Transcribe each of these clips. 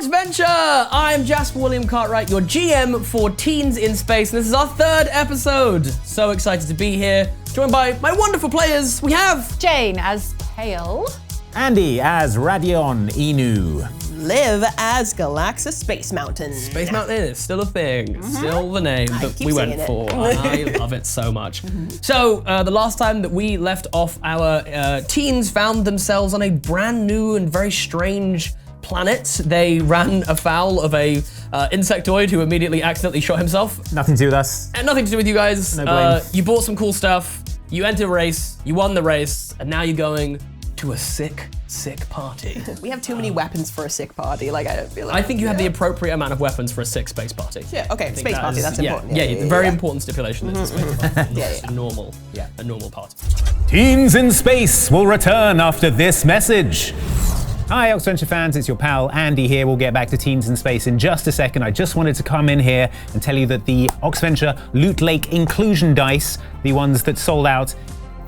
Oxventure! I'm Jasper William Cartwright, your GM for Teens in Space, and this is our 3rd episode. So excited to be here, joined by my wonderful players. We have Jane as Pale. Andy as Radion Inu. Liv as Galaxus Space Mountain. Space Mountain is still a thing, still the name that we went for. I love it so much. So, the last time that we left off, our teens found themselves on a brand new and very strange planet. They ran afoul of a insectoid who immediately accidentally shot himself. Nothing to do with us. And nothing to do with you guys. No blame. You bought some cool stuff, you entered a race, you won the race, and now you're going to a sick party. We have too many weapons for a sick party. Like, I don't feel like. I think you have the appropriate amount of weapons for a sick space party. Yeah, okay, space party, that's yeah, important. Yeah, very important stipulation is a space party. Yeah. A normal party. Teens in Space will return after this message. Hi Oxventure fans, it's your pal Andy here. We'll get back to Teens in Space in just a second. I just wanted to come in here and tell you that the Oxventure Loot Lake inclusion dice, the ones that sold out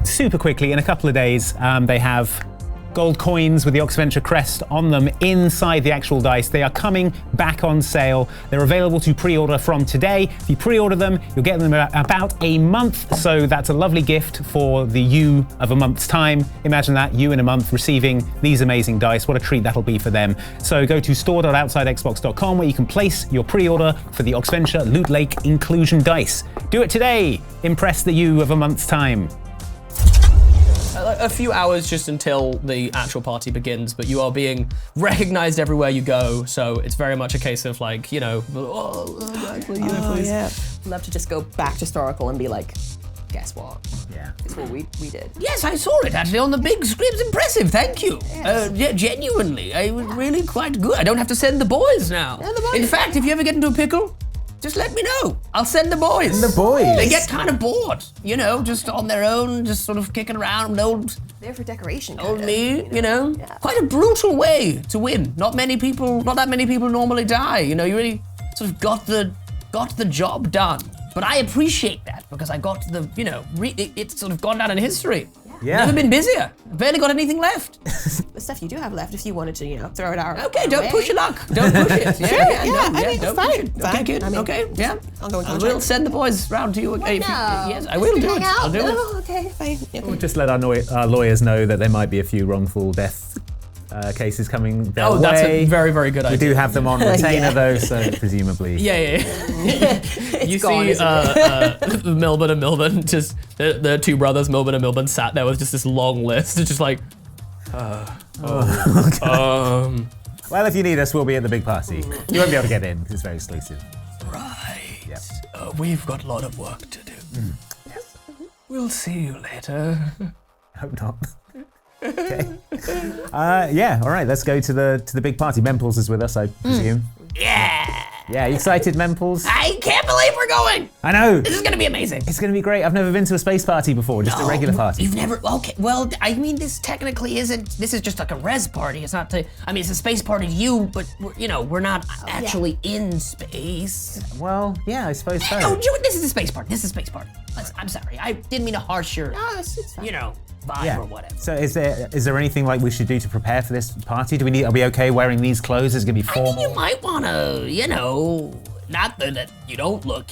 super quickly in a couple of days, they have gold coins with the Oxventure crest on them inside the actual dice. They are coming back on sale. They're available to pre-order from today. If you pre-order them, you'll get them in about a month. So that's a lovely gift for the you of a month's time. Imagine that, you in a month receiving these amazing dice. What a treat that'll be for them. So go to store.outsidexbox.com where you can place your pre-order for the Oxventure Loot Lake inclusion dice. Do it today. Impress the you of a month's time. A few hours just until the actual party begins, but you are being recognized everywhere you go, so it's very much a case of like, you know, please. Yeah. I'd love to just go back to historical and be like, guess what? Yeah. It's what we did. Yes, I saw it actually on the big screen. It's impressive, thank you. Yeah, genuinely, it was really quite good. I don't have to send the boys now. Yeah, the boys. In fact, if you ever get into a pickle, just let me know. I'll send the boys. The boys. They get kind of bored, you know, just on their own, just sort of kicking around old There for decoration. me, you know. Yeah. Quite a brutal way to win. Not that many people normally die. You know, you really sort of got the job done. But I appreciate that because I got the, you know, it's sort of gone down in history. Yeah. Never been busier. Barely got anything left. The stuff you do have left, if you wanted to, you know, throw it out. Okay, don't push your luck. Don't push it. I mean, don't fine, push it. fine. Okay, good. I mean, Okay, yeah. I'll go with I will contract. send the boys round to you. No. Yes, I will do it. I'll do it. Oh, okay, fine. Yeah, We'll just let our lawyers know that there might be a few wrongful death cases coming their way. Oh, that's a very, very good idea. We do have them on retainer Yeah. though, so presumably. Yeah. You gone, see isn't Milburn and Milburn, just the two brothers, Milburn and Milburn, sat there with just this long list. It's just like, Well, if you need us, we'll be at the big party. You won't be able to get in because it's very exclusive. right. Yep. We've got a lot of work to do. We'll see you later. Hope not. Okay. Yeah. All right. Let's go to the big party. Memples is with us, I presume. Yeah. Yeah. You excited, Memples? I can't believe we're going. I know. This is gonna be amazing. It's gonna be great. I've never been to a space party before. Just a regular party. You've never? Okay. Well, I mean, this technically isn't. This is just like a res party. It's not to. I mean, it's a space party to you, but we're not actually in space. Well, yeah. I suppose so. Oh, this is a space party. This is a space party. I'm sorry. I didn't mean to harsh your, No, it's fine. vibe Yeah. or whatever. So is there anything like we should do to prepare for this party? Are we okay wearing these clothes? Is it gonna be I formal? think you might want to, not that you don't look,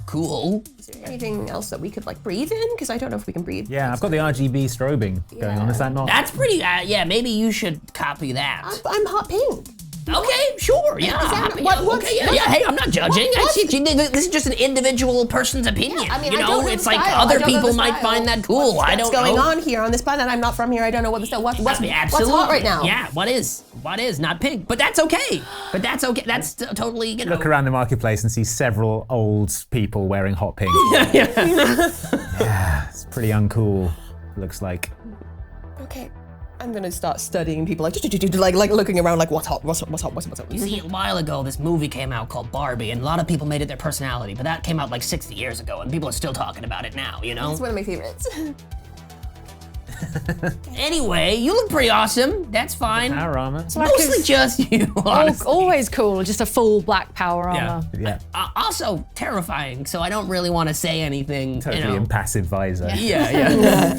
cool. Is there anything else that we could like breathe in? Because I don't know if we can breathe. Yeah, I've got the RGB strobing going on. Is that not? That's pretty. Yeah, maybe you should copy that. I'm hot pink. Okay, sure. Yeah. that- happy, what's- okay. Yeah. Hey, I'm not judging. This is just an individual person's opinion. I mean, I don't know it's the like style. I other don't know people the might style. find that cool. I don't What's going know. on here on this planet? I'm not from here. I don't know what what's Absolutely. hot right now. Yeah. What is not pink? But that's okay. That's totally. Look around the marketplace and see several old people wearing hot pink. Yeah, it's pretty uncool. Looks like. Okay. I'm gonna start studying people like looking around like what's hot. You see, a while ago, this movie came out called Barbie, and a lot of people made it their personality, but that came out like 60 years ago, and people are still talking about it now, It's one of my favorites. Anyway, you look pretty awesome. That's fine. Power armor. Mostly just you, honestly. Always cool, just a full black power armor. Yeah, Also terrifying, so I don't really want to say anything, totally impassive visor. Yeah.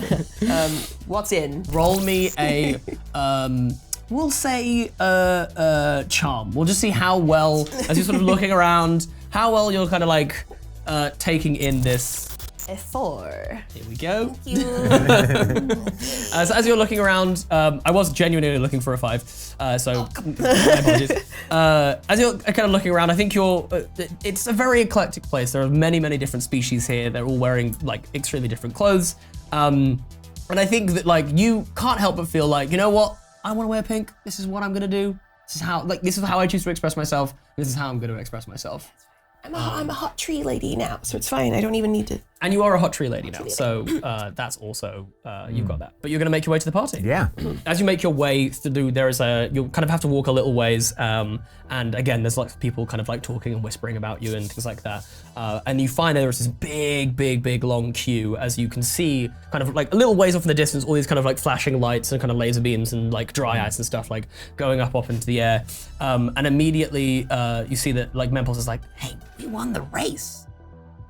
What's in? Roll me a we'll say charm. We'll just see how well, as you're sort of looking around, how well you're kind of like taking in this. A 4. Here we go. Thank you. So as you're looking around, I was genuinely looking for a 5, so my apologies. As you're kind of looking around, I think it's a very eclectic place. There are many, many different species here. They're all wearing like extremely different clothes. And I think that like you can't help but feel like, you know what? I want to wear pink. This is what I'm gonna do. This is how I choose to express myself. This is how I'm gonna express myself. I'm a hot tree lady now, so it's fine. I don't even need to. And you are a hot tree lady now, so that's also, you've got that. But you're gonna make your way to the party. Yeah. As you make your way through, you'll kind of have to walk a little ways, and again, there's lots of people kind of like talking and whispering about you and things like that. And you find there's this big long queue, as you can see, kind of like a little ways off in the distance, all these kind of like flashing lights and kind of laser beams and like dry ice and stuff like going up into the air. And immediately you see that like Memples is like, hey, we won the race.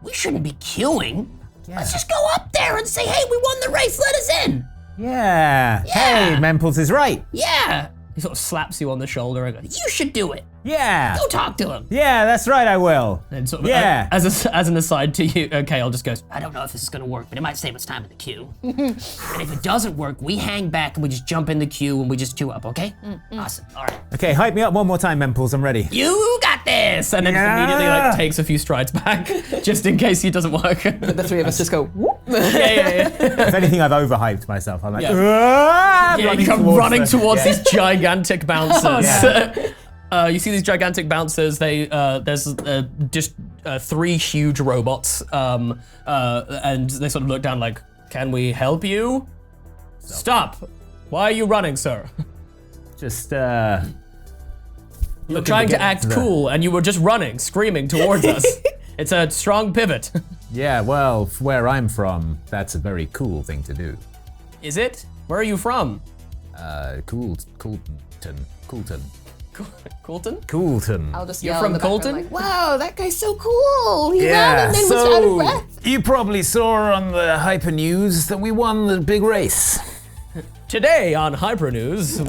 We shouldn't be queuing. Yeah. Let's just go up there and say, hey, we won the race, let us in. Yeah. Hey, Memples is right. Yeah. He sort of slaps you on the shoulder and goes, you should do it. Yeah. Go talk to him. Yeah, that's right, I will. And sort of, yeah. As an aside to you, Kale just goes, I don't know if this is gonna work, but it might save us time in the queue. And if it doesn't work, we hang back and we just jump in the queue and we just queue up, okay? Awesome, all right. Okay, hype me up one more time, Memples, I'm ready. You got this! And then immediately like takes a few strides back, just in case it doesn't work. The three of us just go, whoop. Yeah. If anything, I've overhyped myself. I'm like, you come running towards these gigantic bouncers. You see these gigantic bouncers. There's just 3 huge robots, and they sort of look down like, "Can we help you?" Stop! Why are you running, sir? Just You're trying to act cool, and you were just running, screaming towards us. It's a strong pivot. Yeah, well, where I'm from, that's a very cool thing to do. Is it? Where are you from? Coolton. Coolton? I'll just You're yell from in the background, Coulton? like, wow, that guy's so cool. He ran and then was out of breath. You probably saw on the Hyper News that we won the big race. Today on Hyper News,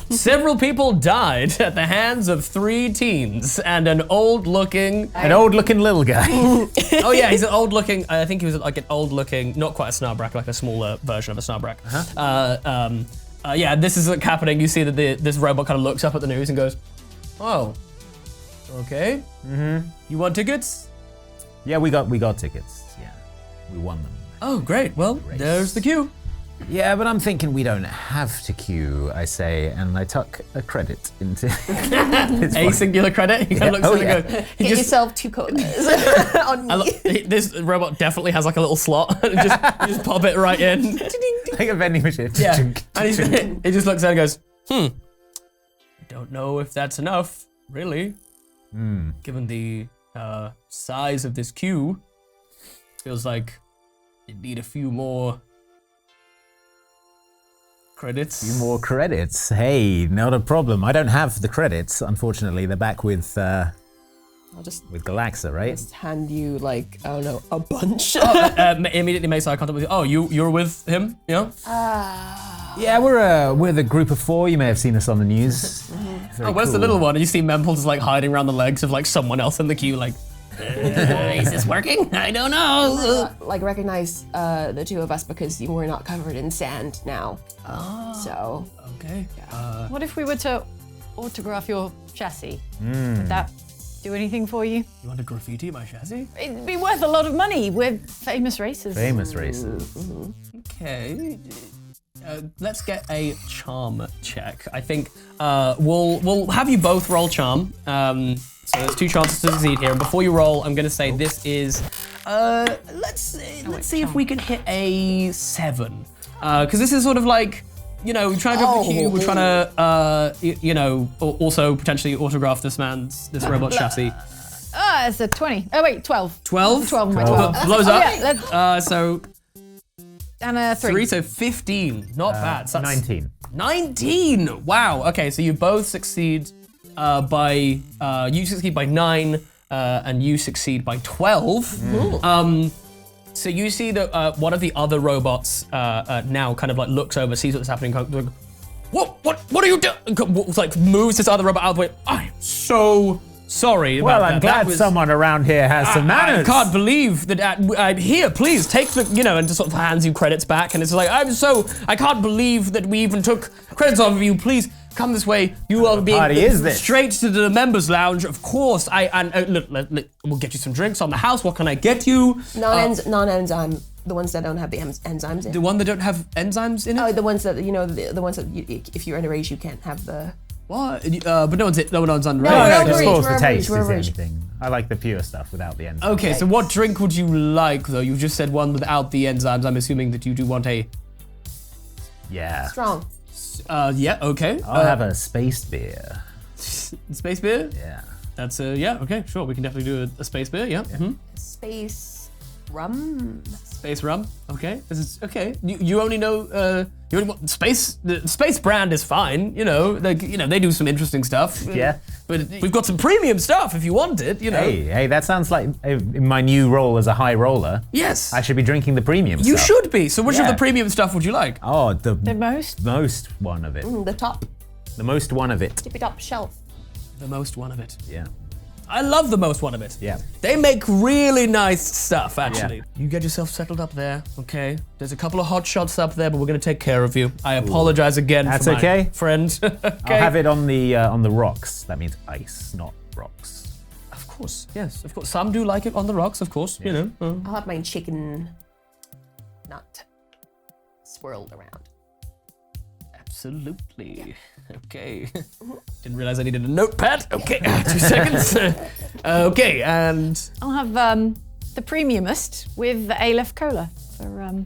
several people died at the hands of 3 teens and an old-looking little guy. Oh yeah, he's an old-looking. I think he was like an old-looking, not quite a Snarbrack, like a smaller version of a Snarbrack. Yeah, this is happening. You see that this robot kind of looks up at the news and goes, "Oh, okay. You want tickets?" Yeah, we got tickets. Yeah, we won them. Oh, great. Well, there's the queue. Yeah, but I'm thinking we don't have to queue, I say, and I tuck a credit into a singular credit. He kind of looks at it and goes, Get yourself 2 colas on me. This robot definitely has like a little slot. just pop it right in. like a vending machine. Yeah, and he just looks at it and goes, I don't know if that's enough, really. Given the size of this queue, feels like you need a few more credits. A few more credits. Hey, not a problem. I don't have the credits, unfortunately. They're back with Galaxa, right? Just hand you like, I don't know, a bunch. Immediately makes eye contact with you. Oh, you're with him? Yeah? Yeah, we're the group of 4. You may have seen us on the news. Oh, where's the little one? And you see Memples like hiding around the legs of like someone else in the queue, like, is this working? I don't know. Like recognize the 2 of us because you were not covered in sand now. So. Okay. What if we were to autograph your chassis? Would that do anything for you? You want to graffiti my chassis? It'd be worth a lot of money. We're famous racers. Famous racers. Okay. Let's get a charm check. I think we'll have you both roll charm. So there's 2 chances to succeed here. And before you roll, I'm gonna say this is let's see if we can hit a 7. Because this is sort of like, you know, we're trying to go for the queue, we're trying to also potentially autograph this robot chassis. It's a 20. Oh wait, 12. 12? 12 on my 12. Blows up. Yeah, So and a 3. so 15. Not bad. So that's 19. 19! Wow. Okay, so you both succeed by you succeed by 9 and you succeed by 12. So you see that one of the other robots now kind of like looks over, sees what's happening. what are you doing? Like moves this other robot out of the way. I'm so sorry about Well, that. I'm glad someone around here has some manners. I can't believe that. Here, please take the, and just sort of hands you credits back, and it's like I can't believe that we even took credits off of you. Please come this way. You are being party is this? straight to the members' lounge. Of course, look, we'll get you some drinks on the house. What can I get you? Non-enzyme. The ones that don't have the enzymes in. The one that don't have enzymes in it. Oh, the ones that the ones that if you're underage, you can't have the. What? But no one's underage. No, just overage, for the we're taste overage, is we're anything. I like the pure stuff without the enzymes. Okay, so what drink would you like, though? You just said one without the enzymes. I'm assuming that you do want a... Yeah. Strong. Yeah, okay. I'll have a space beer. Space beer? Yeah. That's, yeah, okay, sure. We can definitely do a space beer, yeah. Mm-hmm. Space rum. Space rum, okay. This is, okay. You only know, you only want space, the space brand is fine, they do some interesting stuff. Yeah. But we've got some premium stuff if you want it, Hey, that sounds like in my new role as a high roller. Yes. I should be drinking the premium You stuff. should be. So which of Yeah. the premium stuff would you like? Oh, the most? most one of it. The top. The most one of it. Tippy top shelf. The most one of it. Yeah. I love the most one of it. Yeah. They make really nice stuff, actually. Yeah. You get yourself settled up there, okay? There's a couple of hot shots up there, but we're gonna take care of you. I apologize again That's for my okay. friend. Okay. I'll have it on the rocks. That means ice, not rocks. Of course, yes, of course. Some do like it on the rocks, of course, I'll have mine chicken, not swirled around. Absolutely. Okay. Didn't realize I needed a notepad. Okay, 2 seconds. Okay, and... I'll have the premiumest with the Aleph Cola. For,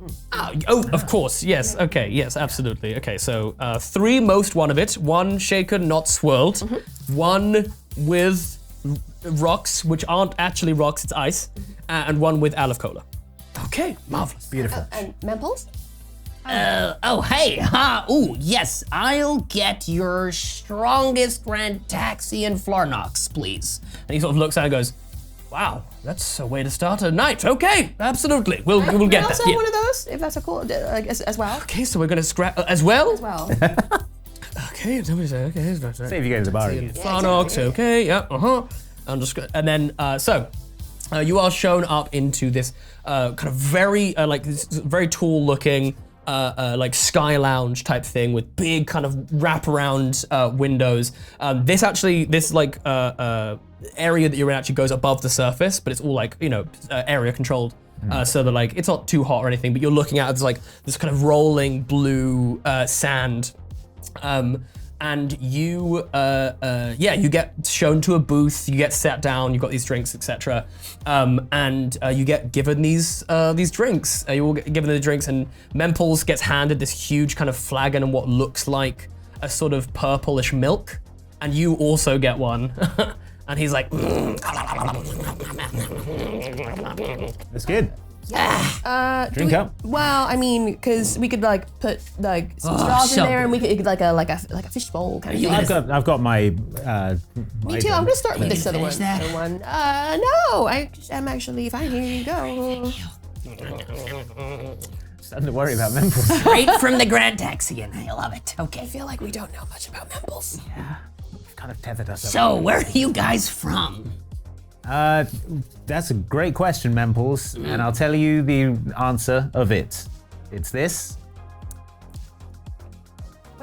Oh, of course, yes, okay, yes, absolutely. Okay, so 3 most one of it, 1 shaken, not swirled, 1 with rocks, which aren't actually rocks, it's ice, and 1 with Aleph Cola. Okay, marvelous. Beautiful. And Memples? Hey, ooh, yes, I'll get your strongest Grantaxian Flarnox, please. And he sort of looks at it and goes, wow, that's a way to start a night. Okay, absolutely, we'll get I also that. have one of those, if that's a cool, as well. Okay, so we're gonna scrap, as well? As well. Okay, somebody say, okay, here's that. See if you go to the bar again. Flarnox, okay, yeah, I'm just, and then, you are shown up into this kind of very, this very tall looking, like sky lounge type thing with big kind of wraparound windows. This area that you're in actually goes above the surface, but it's all like, area controlled. So that like, it's not too hot or anything, but you're looking at this kind of rolling blue sand. And you get shown to a booth, you get sat down, you've got these drinks, etc. And you get given these drinks. You all get given the drinks, and Memples gets handed this huge kind of flagon and what looks like a sort of purplish milk, and you also get one. And he's like, That's good. Yeah. Drink up. Well, I mean, because we could put some straws in there, and we could like a fish bowl kind of thing. I've got my. Me too. I'm gonna start with this other one. No, I'm actually fine. Here you go. Nothing to worry about Memples. Straight from the Grantaxian. I love it. Okay. I feel like we don't know much about Memples. Yeah. We've kind of tethered ourselves. So, where are you guys from? That's a great question, Memples, and I'll tell you the answer of it. It's this.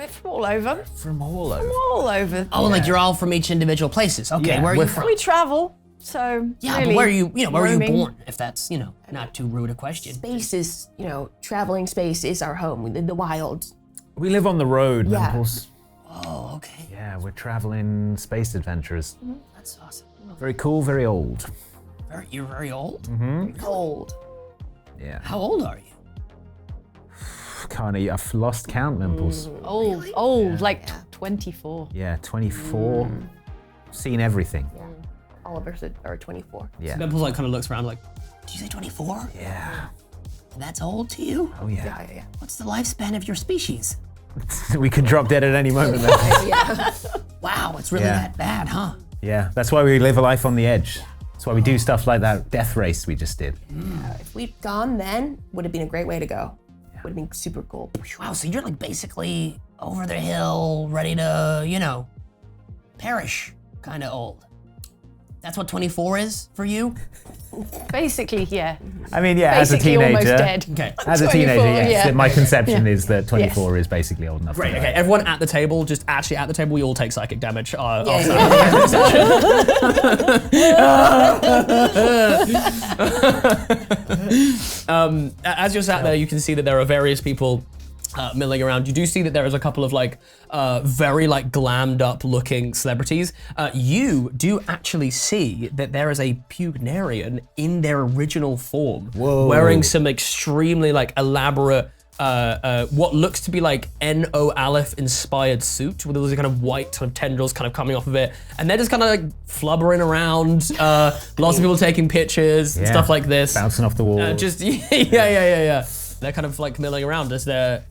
we're from all over. From all over. All over. Oh, like you're all from each individual places. Okay, Yeah, where are you we're from? We travel, so Yeah, really but where are you? Where are you roaming. born? If that's not too rude a question. Space is, traveling space is our home. We live the wild. We live on the road, Yeah. Memples. Oh, okay. Yeah, we're traveling space adventurers. That's awesome. Very cool, very old. You're very old. Cold. Yeah. How old are you? I've lost count, Memples. Old, like 24. Yeah, 24. Seen everything. Yeah. All of us are 24. Yeah. Memples kind of looks around like, Did you say 24? Yeah. That's old to you? Oh yeah. Yeah. What's the lifespan of your species? We could drop dead at any moment, Memples. Yeah. Wow, it's really Yeah. that bad, huh? Yeah, that's why we live a life on the edge. That's why we do stuff like that death race we just did. If we'd gone then, would have been a great way to go. Yeah. would have been super cool. Wow, so you're like basically over the hill, ready to, you know, perish, kind of old. That's what 24 is for you? Basically, yeah. I mean, yeah, Basically as a teenager. almost dead. Okay. As a 24, teenager, yes. yeah. My conception is that 24 is basically old enough. Great, to okay. die. Everyone at the table, just actually at the table, we all take psychic damage. As you're sat there, you can see that there are various people milling around. You do see that there is a couple of like very like glammed up looking celebrities. You do actually see that there is a Pugnarian in their original form, wearing some extremely like elaborate what looks to be like N.O. Aleph inspired suit with all those kind of white kind of tendrils kind of coming off of it, and they're just kind of like flubbering around. Lots of people taking pictures and stuff like this, Bouncing off the wall. just yeah. They're kind of like milling around. Is there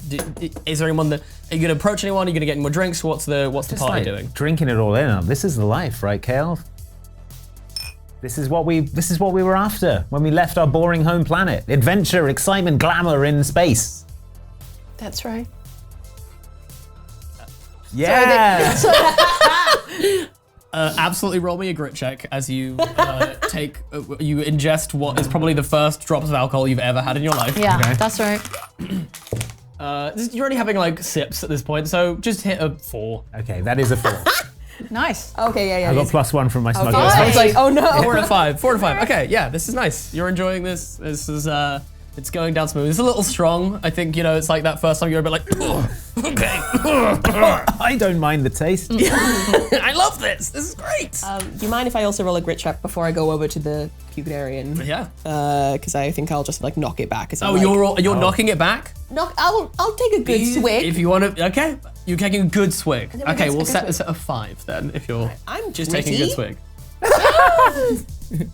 anyone that are you gonna approach anyone? Are you gonna get any more drinks? What's the party doing? Drinking it all in. This is the life, right, Kale? This is what we were after when we left our boring home planet. Adventure, excitement, glamour in space. That's right. Yeah. Absolutely roll me a grit check as you you ingest what is probably the first drops of alcohol you've ever had in your life. Yeah, that's right. You're only having like sips at this point, so just hit a 4. Okay, that is a 4. Nice. Okay, yeah. I got +1 from my smuggler's. I was like, oh no. 4 to 5. 4 to 5. Okay, yeah, this is nice. You're enjoying this. This is it's going down smooth. It's a little strong. I think, you know, it's like that first time you're a bit like, oh, okay. I don't mind the taste. I love this. This is great. Do you mind if I also roll a grit check before I go over to the Pugnarian? Yeah. Because I think I'll just like knock it back. Oh, you're knocking it back? I'll take a good swig. If you want to, okay. You're taking a good swig. we Okay, take we'll a set good this at a 5 then, if you're I'm just taking a good gritty. swig.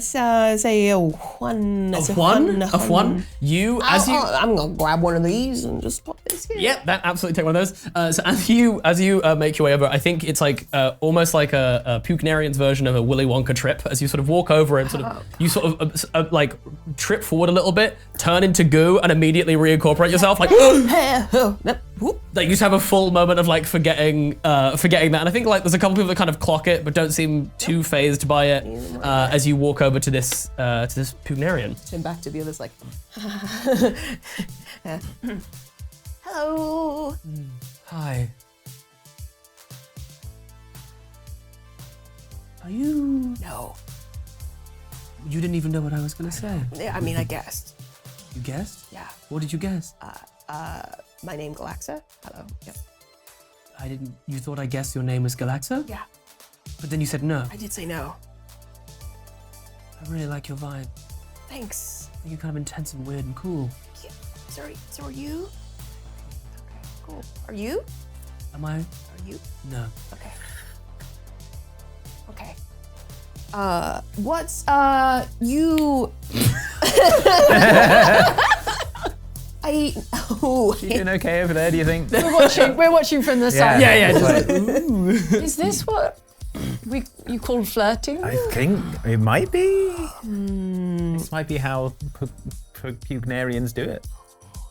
So say a 1. A 1? A 1? I'm gonna grab one of these and just pop this here. Yep, that absolutely take one of those. So as you make your way over, I think it's like almost like a Pugnarian's version of a Willy Wonka trip. As you sort of walk over and you sort of like trip forward a little bit, turn into goo, and immediately reincorporate yourself. Like like you just have a full moment of like forgetting that. And I think like there's a couple people that kind of clock it, but don't seem too phased by it as you walk over to this Pugnarian. Turn back to the others like, hello. Hi. Are you? No. You didn't even know what I was gonna say. Yeah, I mean, I guessed. You guessed? Yeah. What did you guess? My name Galaxa. Hello. Yep. I didn't. You thought I guessed your name was Galaxa? Yeah. But then you said no. I did say no. I really like your vibe. Thanks. I think you're kind of intense and weird and cool. Yeah. So are you? Okay. Cool. Are you? Am I? Are you? No. Okay. Okay. What's you? You doing okay over there, do you think? We're watching from the side. Yeah. Is this what you call flirting? I think it might be. This might be how Pugnarians do it.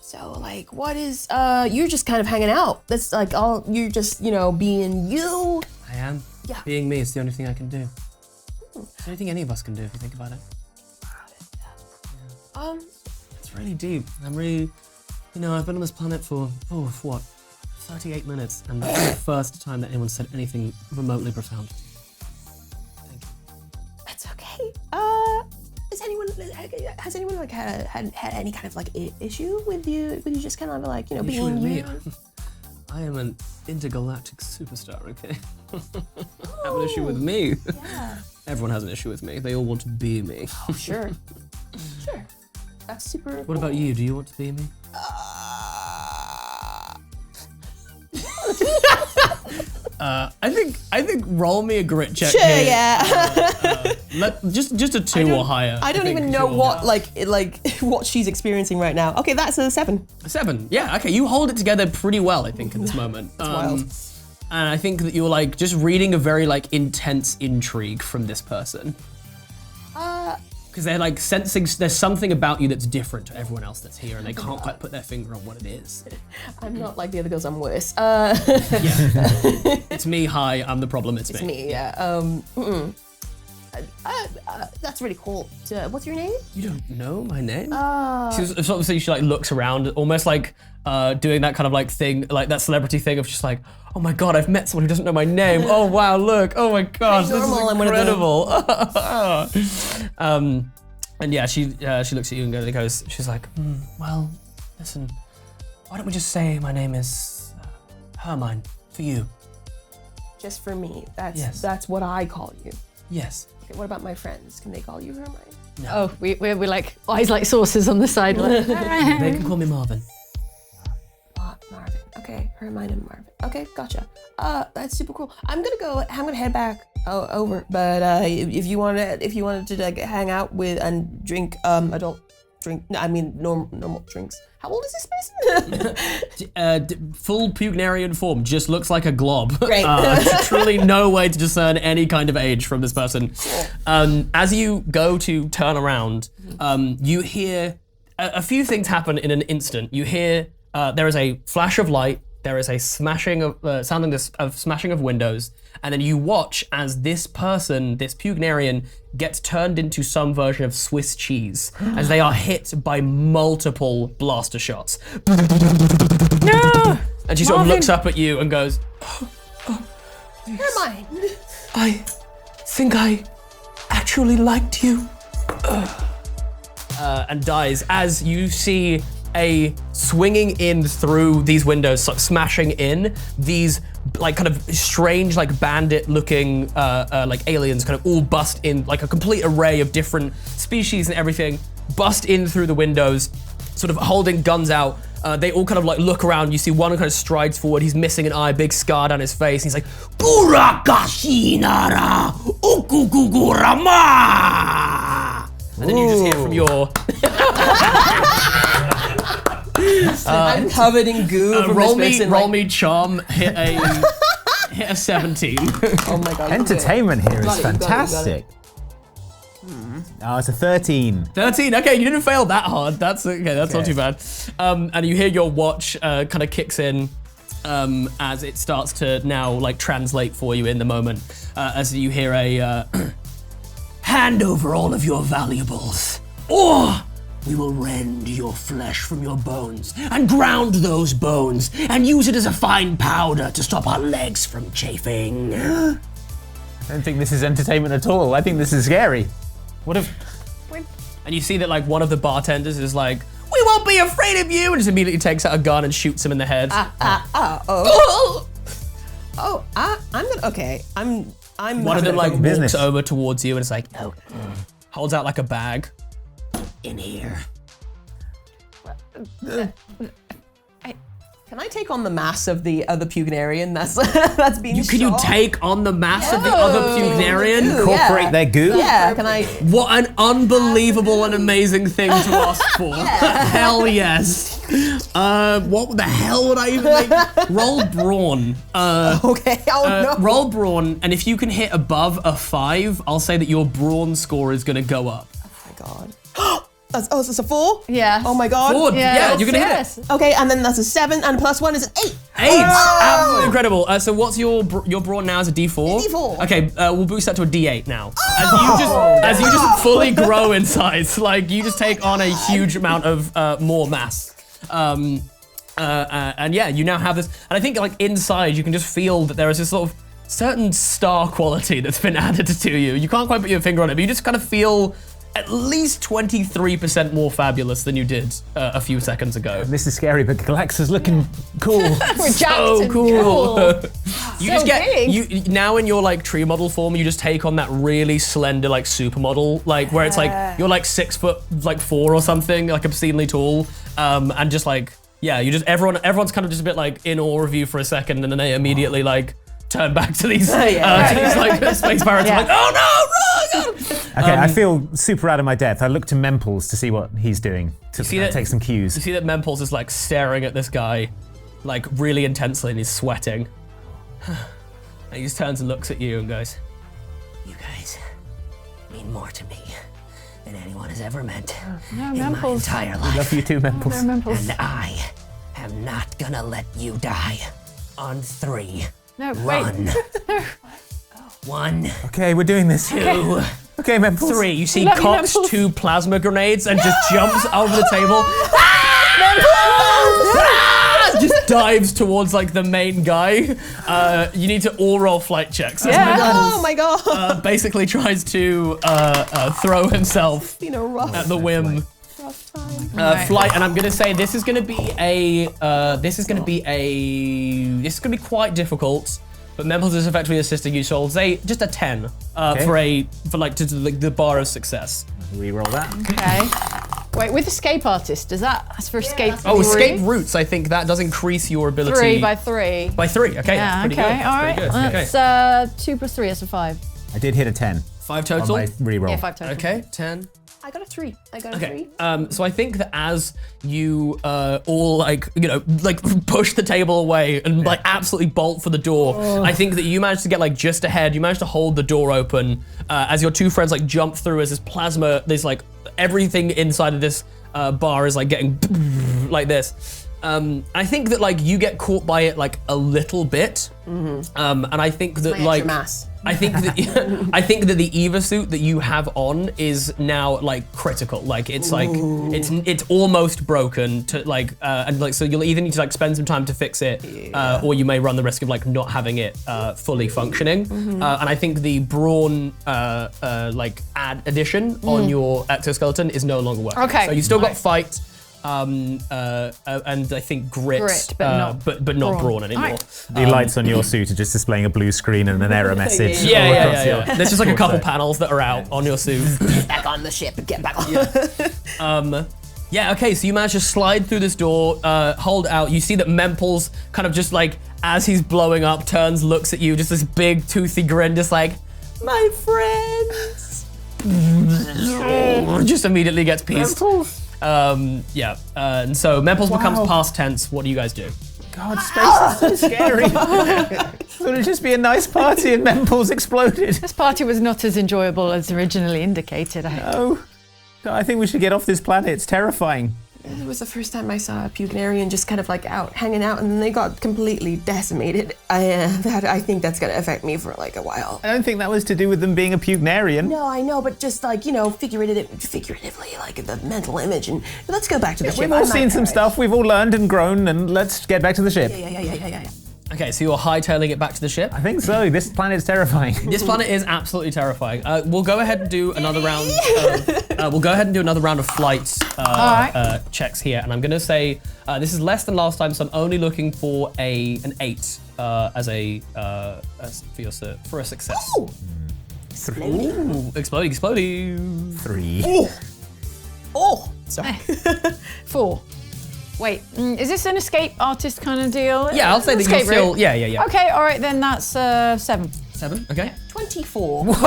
So like, what is? You're just kind of hanging out. That's like all. You're just being you. I am. Yeah. Being me is the only thing I can do. It's the only thing any of us can do if you think about it. It's really deep. I'm really, I've been on this planet for, what, 38 minutes, and that's the first time that anyone said anything remotely profound. Thank you. That's okay. Has anyone like had any kind of like issue with you just kind of like Issue being with me? you? I am an intergalactic superstar, okay? Have an issue with me? Yeah. Everyone has an issue with me. They all want to be me. Oh, sure. Sure. That's super. What about you? Do you want to be me? I think roll me a grit check. Sure, here. yeah. Just a 2 or higher. I don't think even know you're- what what she's experiencing right now. Okay, that's a 7. 7. Yeah. Okay. You hold it together pretty well, I think, in this moment. wild. And I think that you're like just reading a very like intense intrigue from this person. because they're like sensing there's something about you that's different to everyone else that's here, and they can't quite put their finger on what it is. I'm not like the other girls. I'm worse. It's me. Hi, I'm the problem. It's Me, yeah. That's really cool. What's your name? You don't know my name? She like looks around, almost like doing that kind of like thing, like that celebrity thing of just like, oh my god, I've met someone who doesn't know my name. Oh wow, look. Oh my gosh, this is incredible. And yeah, she looks at you and goes, she's like, well, listen, why don't we just say my name is Hermine for you? Just for me. Yes. That's what I call you. Yes. Okay, what about my friends? Can they call you Hermine? No. Oh, we're like eyes like saucers on the side. They can call me Marvin. Marvin. Okay, Hermine and Marvin. Okay, gotcha. That's super cool. I'm gonna head back over. But if you wanted to like hang out with and drink adult drink, no, I mean normal drinks. How old is this person? Full Pugnarian form, just looks like a glob. Great. Truly no way to discern any kind of age from this person. As you go to turn around, you hear a few things happen in an instant. You hear there is a flash of light, there is a smashing of smashing of windows, and then you watch as this person, this Pugnarian, gets turned into some version of Swiss cheese as they are hit by multiple blaster shots. No! And she sort of looks up at you and goes, Hermine. I think I actually liked you. And dies as you see a swinging in through these windows, like smashing in these like kind of strange, like bandit looking like aliens kind of all bust in, like a complete array of different species and everything, bust in through the windows, sort of holding guns out. They all kind of like look around. You see one kind of strides forward. He's missing an eye, big scar down his face. He's like, Burakashinara Ukugugurama. And then you just hear from your I'm covered in goo. From roll this person, me charm, hit a 17. Oh my god. Entertainment here is Got it, you got it, you got it. fantastic. Oh, it's a 13. 13, okay, you didn't fail that hard. That's okay, that's not too bad. And you hear your watch kind of kicks in as it starts to now like translate for you in the moment. As you hear a hand over all of your valuables, or we will rend your flesh from your bones and ground those bones and use it as a fine powder to stop our legs from chafing. I don't think this is entertainment at all. I think this is scary. What if... And you see that like one of the bartenders is like, we won't be afraid of you, and just immediately takes out a gun and shoots him in the head. I'm One of them like business. walks over towards you and it's like, holds out like a bag. In here. Can I take on the mass of the other Pugnarian that's being Can you shot? take on the mass of the other Pugnarian? Incorporate their goo? Yeah, can I? What an unbelievable and amazing thing to ask for. Hell yes. What the hell would I even make? Roll brawn. Okay, no. Roll brawn, and if you can hit above a 5, I'll say that your brawn score is gonna go up. Oh my god. So it's a 4? Yeah. Oh my god. 4, yeah, you're gonna hit it. Okay, and then that's a 7, and +1 is an 8. 8! Absolutely incredible. So what's your brawn now as a D4? D4. Okay, we'll boost that to a D8 now. As you just fully grow in size, like you just take on a huge amount of more mass. And yeah, you now have this, and I think like inside you can just feel that there is this sort of certain star quality that's been added to you. You can't quite put your finger on it, but you just kind of feel at least 23% more fabulous than you did a few seconds ago. This is scary, but Galaxa's looking cool. We're So cool. You just get big. you now in your like tree model form. You just take on that really slender like supermodel, like where it's like you're like 6'4" or something, like obscenely tall, and just like you just everyone's kind of just a bit like in awe of you for a second, and then they immediately like turn back to these to these like space pirates. Yeah. Like, oh no, run! Okay, I feel super out of my depth. I look to Memples to see what he's doing, to take some cues. You see that Memples is like staring at this guy, like really intensely, and he's sweating. And he just turns and looks at you and goes, "You guys mean more to me than anyone has ever meant No, in my Memples. entire life. Love you too, Memples. No, Memples. And I am not gonna let you die. On 3. No, Run. wait. 1, Okay, we're doing this. 2, Okay, Memples. 3. You see Love you, Cox Memples. 2 plasma grenades and just jumps over the table. Just dives towards like the main guy. You need to all roll flight checks. Yeah. Oh my god. Basically tries to throw himself Been a rough, at the whim. rough time. Flight, and I'm gonna say this is gonna be this is gonna be quite difficult. But Memples is effectively assisting you, so I'll say just a 10 for the bar of success. Reroll that. Okay. Wait, with escape artist, does that ask for escape? Oh, three? escape routes. I think that does increase your ability 3 by 3. by 3. Okay, Yeah, that's pretty okay, good. all right. That's pretty good. That's 2 plus 3, that's a 5. I did hit a 10 5 on total. my reroll. Yeah, 5 total. Okay, 10. I got a 3. I got a Okay. 3. So I think that as you all push the table away and like absolutely bolt for the door, I think that you managed to get like just ahead. You managed to hold the door open as your two friends like jump through as this plasma. There's like everything inside of this bar is like getting like this. I think that like you get caught by it like a little bit, and I think that My like extra mass. I think that the Eva suit that you have on is now like critical. Like it's like it's almost broken to like and like so you'll either need to like spend some time to fix it, or you may run the risk of like not having it fully functioning. And I think the brawn like addition on your exoskeleton is no longer working. Okay. So you still got fight. And I think grit, but not brawn anymore. Alright. The lights on your suit are just displaying a blue screen and an error message. all Yeah. across your- There's just like a couple panels that are out on your suit. Back on the ship. Get back on. Yeah, okay, so you manage to slide through this door, hold out. You see that Memples kind of just like, as he's blowing up, turns, looks at you, just this big toothy grin, just like, my friends. Just immediately gets pieced. And so Memples becomes past tense. What do you guys do? God, space is so scary. It would just be a nice party and Memples exploded. This party was not as enjoyable as originally indicated. Oh, I think we should get off this planet. It's terrifying. It was the first time I saw a Pugnarian just kind of like out, hanging out, and then they got completely decimated. I think that's gonna affect me for like a while. I don't think that was to do with them being a Pugnarian. No, I know, but just like, figuratively, like the mental image. And let's go back to the ship. We've all seen some stuff. We've all learned and grown, and let's get back to the ship. Yeah. Okay, so you're hightailing it back to the ship. I think so. This planet's terrifying. This planet is absolutely terrifying. We'll go ahead and do another round. Of flight checks here, and I'm gonna say this is less than last time, so I'm only looking for an 8 for a success. Ooh. Ooh, exploding. 3. Oh, sorry. 4. Wait, is this an escape artist kind of deal? Yeah, I'll say that you're Escape still. route? Yeah. Okay, all right, then that's 7. 7. Okay. 24. 24.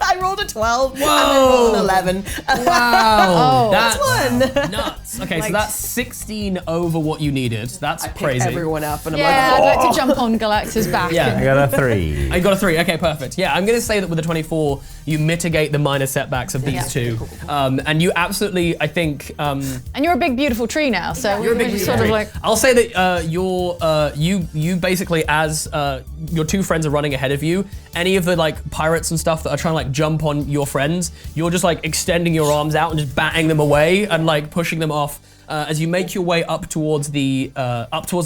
I rolled a 12. Whoa. And then rolled an 11. Wow. Oh. That's nuts. Okay, so that's 16 over what you needed. That's Pick crazy. everyone up, and I'm Yeah, like, I'd like to jump on Galacta's back. Yeah. I got a 3. I got a 3. Okay, perfect. Yeah, I'm going to say that with the 24, you mitigate the minor setbacks of these two. Cool. And you absolutely, I think. And you're a big, beautiful tree now, so You're a big we're sort of like. I'll say that you basically, as your two friends are running ahead of you, any of the like pirates and stuff that are trying to like jump on your friends, you're just like extending your arms out and just batting them away and like pushing them off. As you make your way up towards the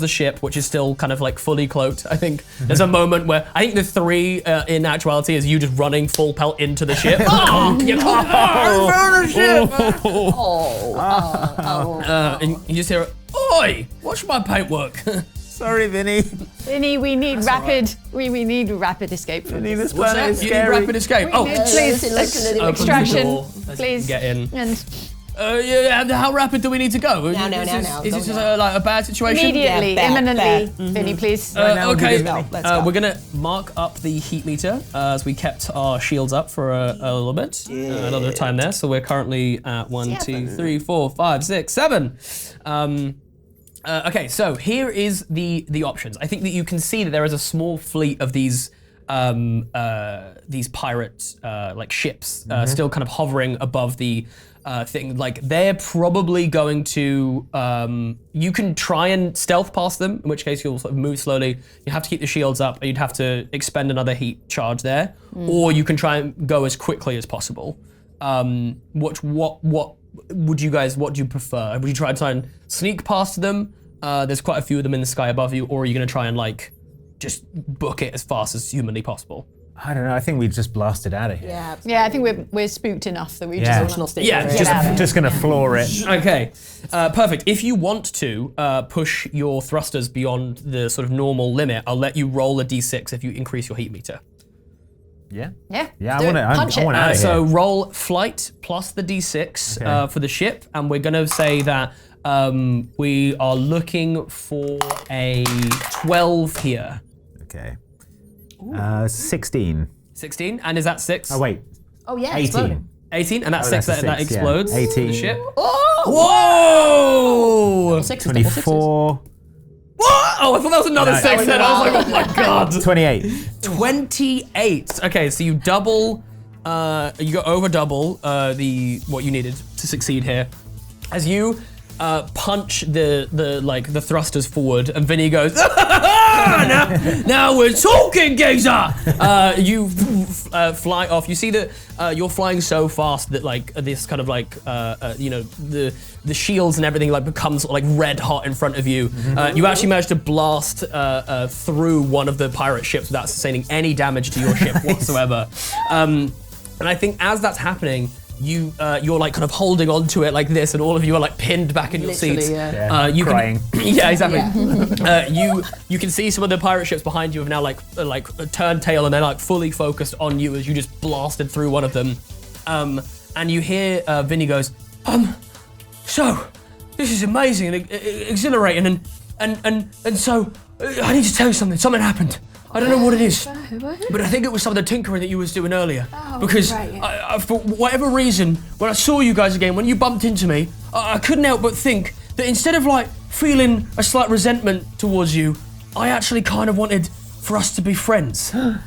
ship, which is still kind of like fully cloaked, I think there's a moment where I think the 3 in actuality is you just running full pelt into the ship. You can't burn the ship. And you just hear, "Oi, watch my paintwork." Sorry, Vinny. Vinny, we need we need rapid escape from Vinny, this. this What's planet that? is You need scary. rapid escape. We need- please, Open the extraction, door as you please. get in. And how rapid do we need to go? Now. Is this just like a bad situation? immediately, Yeah, bad, imminently, bad. Vinny, please. now would be Okay, good, Vinny. Let's go. we're gonna mark up the heat meter as we kept our shields up for a little bit, another time there. So we're currently at 1, 2, 3, 4, 5, 6, 7. Okay, so here is the options. I think that you can see that there is a small fleet of these these pirate like ships still kind of hovering above the thing. Like they're probably going to. You can try and stealth past them, in which case you'll sort of move slowly. You have to keep the shields up. You'd have to expend another heat charge there, or you can try and go as quickly as possible. What would you guys? What do you prefer? Would you try and sneak past them? There's quite a few of them in the sky above you, or are you going to try and like just book it as fast as humanly possible? I don't know. I think we just blasted out of here. Yeah. Yeah, I think we're spooked enough that we Yeah. just want to Yeah, Just gonna floor it. Okay, perfect. If you want to push your thrusters beyond the sort of normal limit, I'll let you roll a d6 if you increase your heat meter. Yeah. Yeah. Yeah. do I it. want Punch I it. want out of So here. roll flight plus the d6 Okay. for the ship, and we're gonna say that we are looking for a 12 here. Okay. 16. 16, and is that 6? Oh wait. Oh yeah, 18. exploding. 18, and that's Oh, 6 that's a that six, yeah. explodes. 18. The ship. Oh! Whoa! 6 is double sixes. 24. What? Oh, I thought that was another No. 6 then. I was like, oh my god. 28. 28. Okay, so you double, you go over double the what you needed to succeed here. As you punch the thrusters forward, and Vinny goes, now we're talking, geezer! You fly off. You see that you're flying so fast that like this kind of like the shields and everything like becomes like red hot in front of you. You actually managed to blast through one of the pirate ships without sustaining any damage to your ship whatsoever. And I think as that's happening, you're like kind of holding on to it like this, and all of you are like pinned back in your Literally, seats. yeah. You Crying. yeah, exactly. You can see some of the pirate ships behind you have now like turned tail, and they're like fully focused on you as you just blasted through one of them. And you hear Vinny goes, so this is amazing and exhilarating, and so I need to tell you something. Something happened. I don't know what it is, but I think it was some of the tinkering that you was doing earlier. Because right, yeah. I, for whatever reason, when I saw you guys again, when you bumped into me, I couldn't help but think that instead of like feeling a slight resentment towards you, I actually kind of wanted for us to be friends. Oh,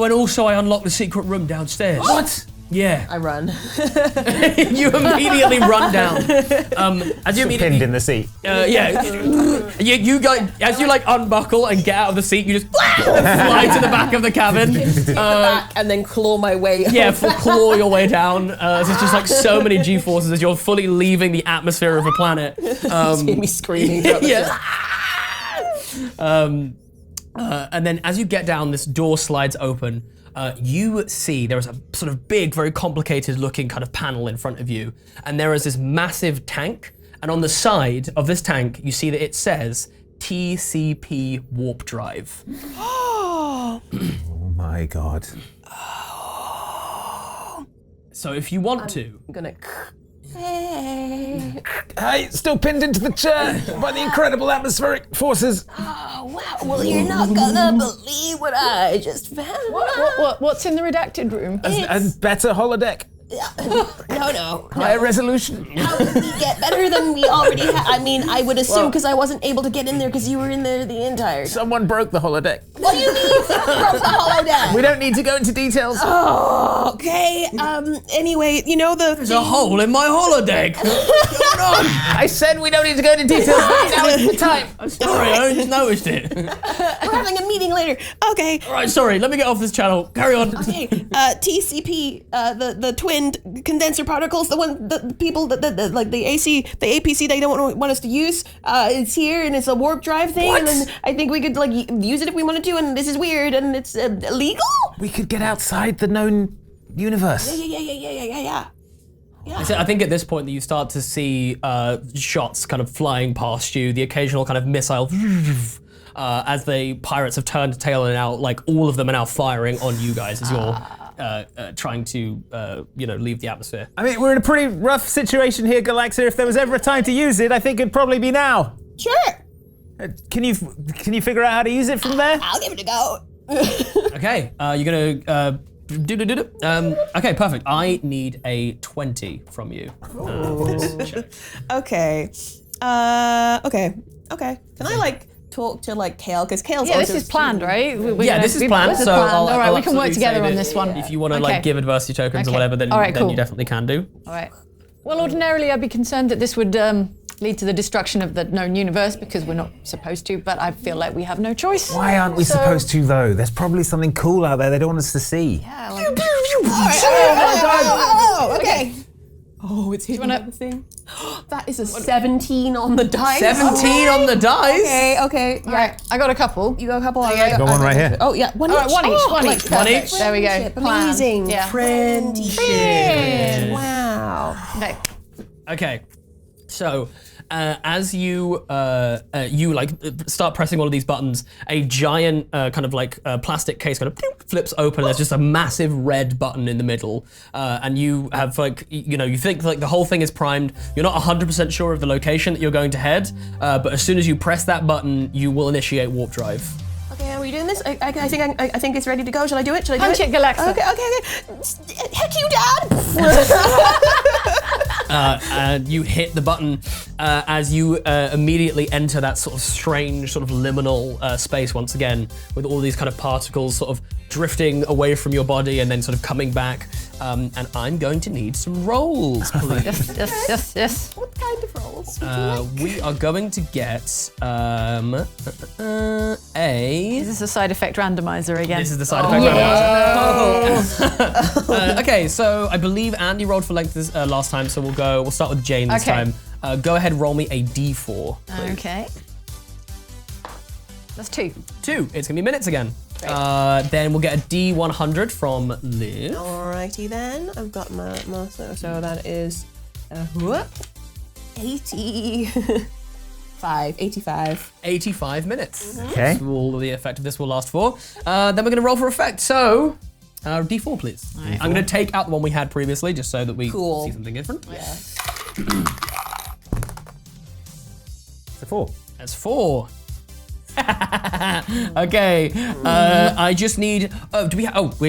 and also I unlocked the secret room downstairs. What? Yeah. I run. You immediately run down. As you Pinned immediately, in the seat. yeah. You go as you like unbuckle and get out of the seat. You just fly to the back of the cabin. Back and then claw my way. Yeah, claw your way down. There's just like so many G-forces as you're fully leaving the atmosphere of a planet. See me screaming. throughout the Yeah. ship. And then as you get down, this door slides open. You see there is a sort of big, very complicated looking kind of panel in front of you. And there is this massive tank. And on the side of this tank, you see that it says TCP warp drive. Oh my god. So if you want to, I'm gonna. Hey. Hey, still pinned into the chair by the incredible atmospheric forces. Oh wow! Well, you're not gonna believe what I just found. What's in the redacted room? And better holodeck. No. Higher resolution. How did we get better than we already had? I mean, I would assume because I wasn't able to get in there because you were in there the entire time. Someone broke the holodeck. What do you mean? Broke the holodeck? We don't need to go into details. Oh, okay. Anyway, you know the. there's a hole in my holodeck. I said we don't need to go into details. Now is the time. Sorry, I only just noticed it. We're having a meeting later. Okay. All right, sorry, let me get off this channel. Carry on. Okay. TCP, the twinned condenser particles, the people that like the APC they don't want us to use. It's here and it's a warp drive thing, and then I think we could like use it if we wanted to. And this is weird and it's illegal. We could get outside the known universe. Yeah. I think at this point that you start to see shots kind of flying past you, the occasional kind of missile as the pirates have turned tail and now like all of them are now firing on you guys as you're trying to leave the atmosphere. I mean, we're in a pretty rough situation here, Galaxia. If there was ever a time to use it, I think it'd probably be now. Sure. Can you figure out how to use it from there? I'll give it a go. Okay, you're gonna okay, perfect. I need a 20 from you. Okay. Okay. Can I like talk to like Kale because Kale's Yeah, this also is planned, right? This is planned. So all right, I'll we can work absolutely together save on it. this one. If you want to Okay. like give adversity tokens or Okay. whatever, then, All right, then cool. you definitely can do. All right. Well, ordinarily I'd be concerned that this would lead to the destruction of the known universe because we're not supposed to, but I feel like we have no choice. Why aren't we supposed to, though? There's probably something cool out there they don't want us to see. Yeah, like, okay. Oh, it's hitting wanna- the thing. That is a 17 on the dice. 17 on the dice. Okay. All right, I got a couple. You got a couple. Got one right here. Oh yeah, one All each. right, one each, Oh, one like each. One perfect. each. There we go. Friendship. Planned. Amazing. Yeah. Friendship. Wow. Okay. Okay, so as you start pressing all of these buttons, a giant kind of like plastic case kind of flips open. There's just a massive red button in the middle, and you have like you think like the whole thing is primed. You're not 100% sure of the location that you're going to head, but as soon as you press that button, you will initiate warp drive. Okay, are we doing this? I think it's ready to go. Shall I do it? Punch it, Galaxa. Okay. Heck you, Dad. And you hit the button as you immediately enter that sort of strange sort of liminal space once again, with all these kind of particles sort of drifting away from your body and then sort of coming back. And I'm going to need some rolls, please. Yes. What kind of rolls? We are going to get a. Is this a side effect randomizer again? This is the side effect. Okay, so I believe Andy rolled for length this, last time, so we'll start with Jane this Okay. time. Go ahead, roll me a d4. Please. Okay. That's 2. 2. It's gonna be minutes again. Then we'll get a d100 from Liv. Alrighty then. I've got my so that is 85. 85 minutes. Okay. That's all the effect of this will last for. Then we're gonna roll for effect. So, d4 please. I'm gonna take out the one we had previously just so that we Cool. see something different. It's a 4. That's 4. Okay, I just need. Oh, do we?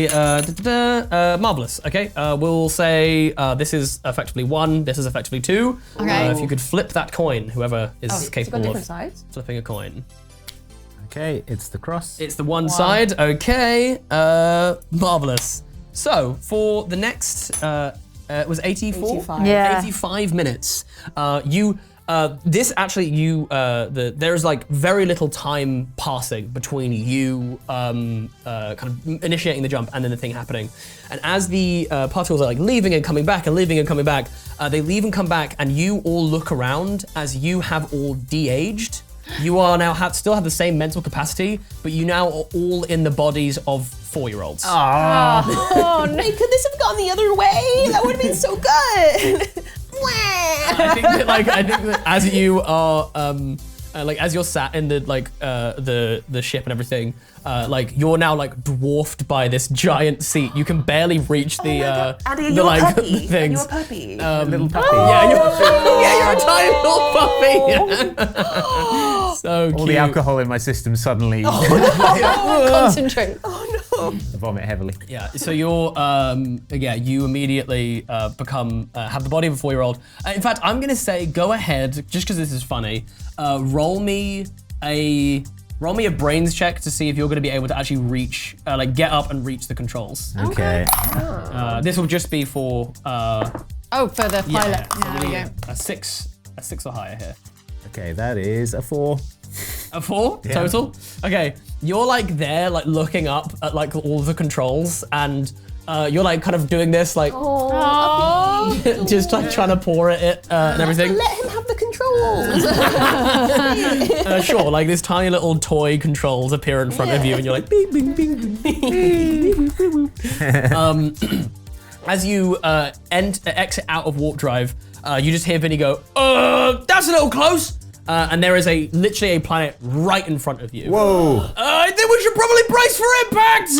Marvelous. Okay, we'll say this is effectively 1. This is effectively 2. Okay. If you could flip that coin, whoever is It's got capable different of sides. flipping a coin. Okay, it's the cross. It's the one side. Okay, marvelous. So for the next, it was 84. 85. Yeah. 85 minutes. There's like very little time passing between you kind of initiating the jump and then the thing happening. And as the particles are like leaving and coming back and leaving and coming back, they leave and come back, and you all look around as you have all de-aged. You are now still have the same mental capacity, but you now are all in the bodies of 4-year-olds. Oh no! Could this have gone the other way? That would have been so good. I think that as you are as you're sat in the the ship and everything, you're now like dwarfed by this giant seat. You can barely reach the Andy, the you're like a puppy. the things. You're a puppy. Little puppy. Yeah, you're a tiny little puppy. So cute. All the alcohol in my system suddenly Concentrate. vomit heavily. Yeah, so you're, you immediately become, have the body of a 4-year-old. In fact, I'm gonna say, go ahead, just because this is funny, roll me a brains check to see if you're gonna be able to actually reach, get up and reach the controls. Okay. This will just be for, Oh, for the pilot. so There we go. a 6 or higher here. Okay, that is a 4. A 4 Yeah. total? Okay, you're like there, like looking up at like all the controls, and you're like kind of doing this, like just like trying to pour it and everything. Let him have the controls. Sure, like this tiny little toy controls appear in front of you, and you're like beep, beep, beep, beep, beep, beep, beep. As you exit out of warp drive, you just hear Vinny go, that's a little close. And there is literally a planet right in front of you. Whoa. I think we should probably brace for impact!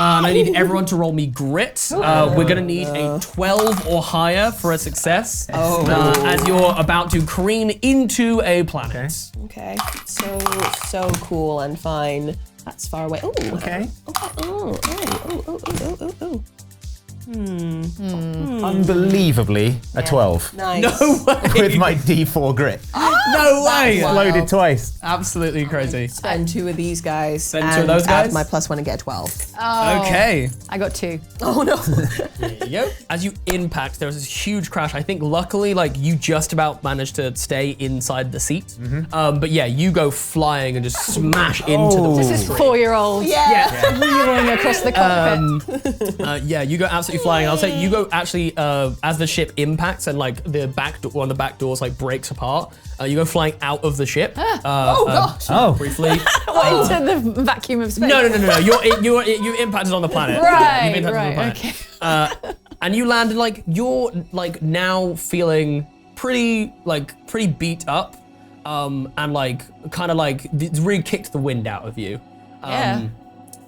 And I need everyone to roll me grit. We're gonna need a 12 or higher for a success. As you're about to careen into a planet. Okay, so cool and fine. That's far away. Ooh. Okay. Oh. Unbelievably, a 12. Nice. No way! With my D4 grit. Oh, No way! Loaded twice. Absolutely crazy. Spend 2 of these guys. Spend and 2 of those guys? add my +1 and get 12. Okay. I got 2. Oh no. There you go. As you impact, there was this huge crash. I think luckily, like, you just about managed to stay inside the seat. But yeah, you go flying and just smash into the This is 4-year-old. Yeah. Reeling across the cockpit. yeah, you go absolutely flying. I'll say you go actually as the ship impacts and like the back one of the back doors like breaks apart. You go flying out of the ship. Oh gosh. Briefly. Into the vacuum of space. No. You impacted on the planet. You've Right, impacted on the planet. okay. And you landed like you're like now feeling pretty beat up, and like kind of like it's really kicked the wind out of you. Yeah.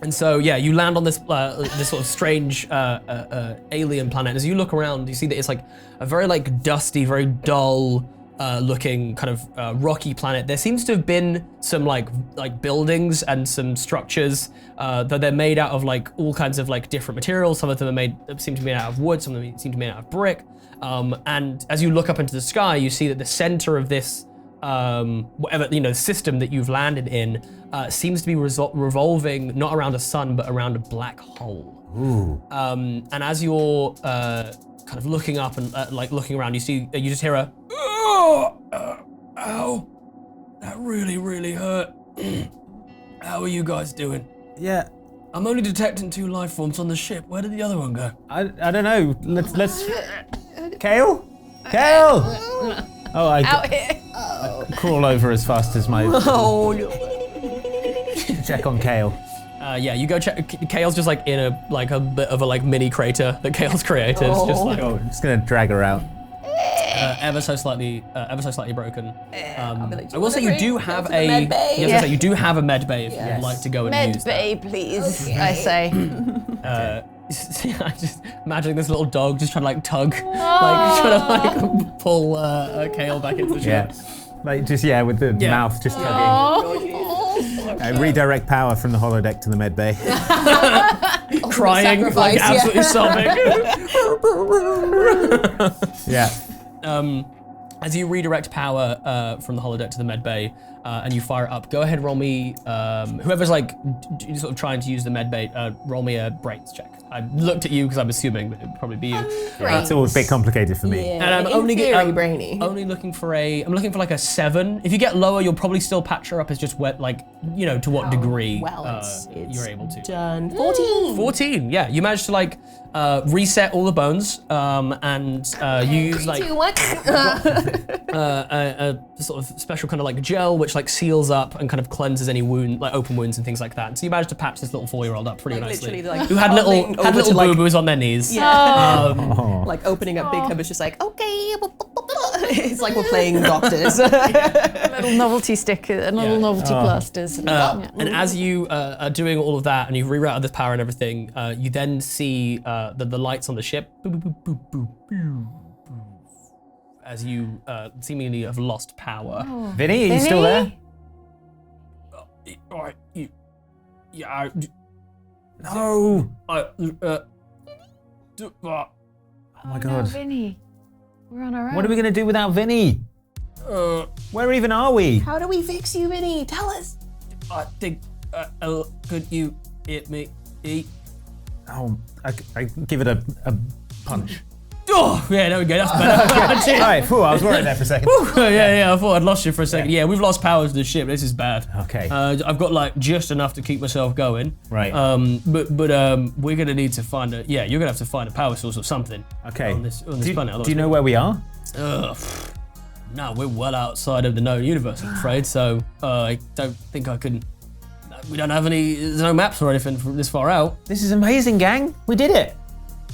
And so yeah, you land on this this sort of strange alien planet. As you look around, you see that it's like a very like dusty, very dull looking kind of rocky planet. There seems to have been some like buildings and some structures that they're made out of like all kinds of like different materials. Some of them seem to be made out of wood. Some of them seem to be made out of brick. And as you look up into the sky, you see that the center of this whatever system that you've landed in seems to be revolving not around a sun but around a black hole. Ooh. And as you're kind of looking up and like looking around, you just hear a ow, that really hurt. How are you guys doing? Yeah. I'm only detecting 2 life forms on the ship. Where did the other one go? I don't know. Let's. Kale. Kale. Oh, Out here. crawl over as fast as my. Oh no. Check on Kale. Yeah, you go check. Kale's just like in a bit of a like mini crater that Kale's created. It's just like Oh, I'm just gonna drag her out. ever so slightly broken. like, I will say you do have to the med bay? Yes, I Yeah. say you do have a med bay if you'd like to go and Med use bay, please, I say. that. I just imagining this little dog just trying to like tug, like trying to like pull Kale back into the ship. Like just with the mouth just tugging. Redirect power from the holodeck to the med bay. Crying, like absolutely sobbing. Yeah. As you redirect power from the holodeck to the med bay and you fire it up, go ahead, roll me, whoever's like sort of trying to use the med bay, roll me a brains check. I looked at you because I'm assuming that it would probably be you. It's all a bit complicated for me. Yeah, And I'm in only theory, brainy. only looking for like a 7. If you get lower, you'll probably still patch her up. It's just wet, like to what degree Well, it's you're able to. done. 14. 14. Yeah, you managed to like reset all the bones and you use like What? a sort of special kind of like gel which like seals up and kind of cleanses any wound, like open wounds and things like that. So you managed to patch this little 4-year-old up pretty nicely. literally, like, who had little over to, like- boo-boos on their knees. Like opening up Big Cupboard's just like, okay. It's like we're playing doctors. Little novelty sticker, little novelty plasters. And as you are doing all of that and you've rerouted this power and everything, you then see the lights on the ship boop, boop, boop, boop, boop, boop, as you seemingly have lost power. Vinny, are you still there? All right, yeah. No. Oh Oh my god. Vinny, we're on our own. What are we gonna do without Vinny? Where even are we? How do we fix you, Vinny? Tell us. I think, could you hit me? Oh, I give it a punch. Oh, yeah, there we go, that's better. All right, phew, I was worried there for a second. yeah, I thought I'd lost you for a second. Yeah, we've lost power to the ship, this is bad. Okay. I've got like just enough to keep myself going. Right. But we're gonna need to find you're gonna have to find a power source or something. Okay. On this do planet. you know where we are? No, we're well outside of the known universe, I'm afraid. So I don't think I can. We don't have there's no maps or anything from this far out. This is amazing, gang. We did it.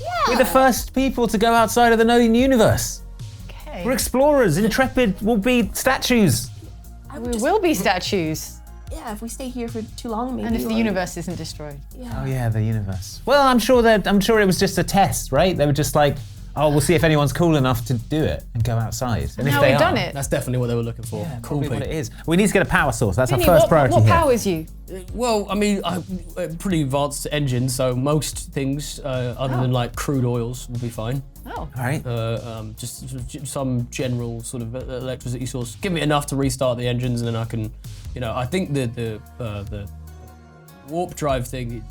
Yeah. We're the first people to go outside of the known universe. Okay. We're explorers. Intrepid will be statues. We will be statues. Yeah, if we stay here for too long, maybe. And if the we'll- universe isn't destroyed. Oh yeah, the universe. Well, I'm sure it was just a test, right? They were just like, Oh, we'll see if anyone's cool enough to do it and go outside. And if Now they we've are, done it. That's definitely what they were looking for. Yeah, Cool probably what people. it is. We need to get a power source. That's our Vinny, first priority what here. powers you? Well, I mean, pretty advanced engine, so most things other than like crude oils will be fine. Oh. All right. Just sort of some general sort of electricity source. Give me enough to restart the engines, and then I can, I think the warp drive thing.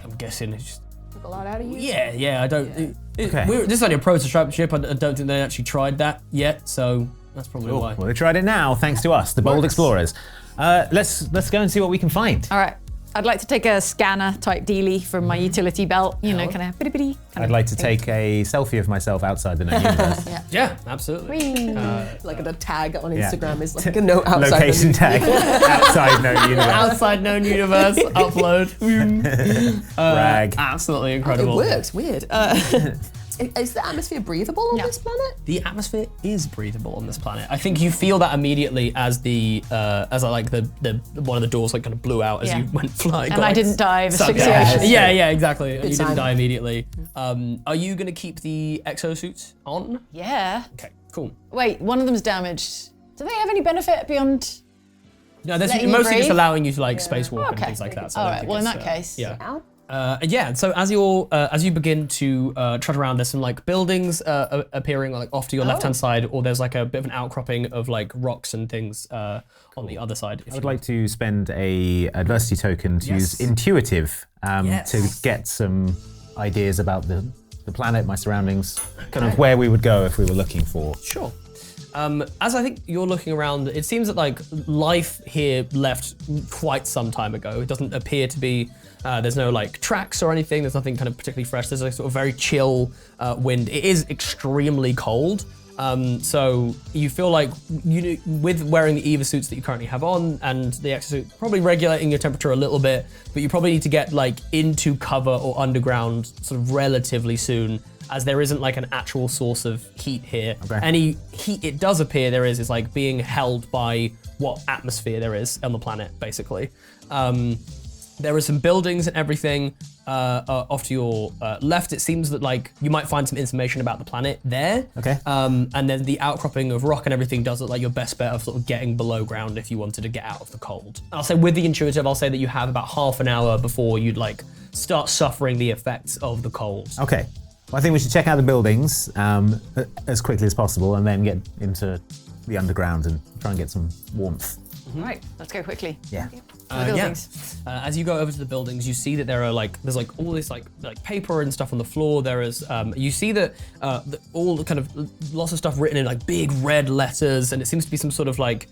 I'm guessing it's just. Took a lot out of you. Yeah. I don't. Okay. This is only a prototype ship. I don't think they actually tried that yet, so that's probably Cool. why. Well, they tried it now, thanks to us, the bold explorers. Let's go and see what we can find. All right. I'd like to take a scanner type dealie from my utility belt, kind of bitty. I'd like to take a selfie of myself outside the known universe. Yeah, absolutely. Like a tag on Yeah. Instagram is like a note outside. Location tag outside known universe. Outside known universe, upload. Brag. Absolutely It incredible. works. Weird. Is the atmosphere breathable on No. this planet? The atmosphere is breathable on this planet. I think you feel that immediately as the one of the doors like kind of blew out as Yeah. you went flying. And I didn't die of Sucked asphyxiation. out. Yeah, exactly. You didn't sign. die immediately. Are you gonna keep the exosuits on? Yeah. Okay, cool. Wait, one of them's damaged. Do they have any benefit beyond? No, that's Letting you mostly just breathe? allowing you to like spacewalk and Okay. things like that. So I All don't right. think Well, in it's, that case. yeah. Ow. Yeah, so as you begin to trot around, there's some like buildings appearing like off to your left-hand side, or there's like a bit of an outcropping of like rocks and things on the other side. I would like to spend a adversity token to use Yes. intuitive Yes. to get some ideas about the planet, my surroundings, kind of where we would go if we were looking for. Sure. As I think you're looking around, it seems that like life here left quite some time ago. It doesn't appear to be, there's no like tracks or anything. There's nothing kind of particularly fresh. There's a sort of very chill wind. It is extremely cold. So you feel like with wearing the EVA suits that you currently have on and the exosuit, probably regulating your temperature a little bit, but you probably need to get like into cover or underground sort of relatively soon, as there isn't like an actual source of heat here. Okay. Any heat it does appear there is like being held by what atmosphere there is on the planet, basically. There are some buildings and everything off to your left. It seems that like you might find some information about the planet there. Okay. And then the outcropping of rock and everything does look like your best bet of sort of getting below ground if you wanted to get out of the cold. I'll say with the intuitive, I'll say that you have about half an hour before you'd like start suffering the effects of the cold. Okay. Well, I think we should check out the buildings as quickly as possible and then get into the underground and try and get some warmth. All right. Let's go quickly. Yeah. The buildings. As you go over to the buildings, you see that there's like all this like paper and stuff on the floor. There is you see that all the kind of lots of stuff written in like big red letters, and it seems to be some sort of like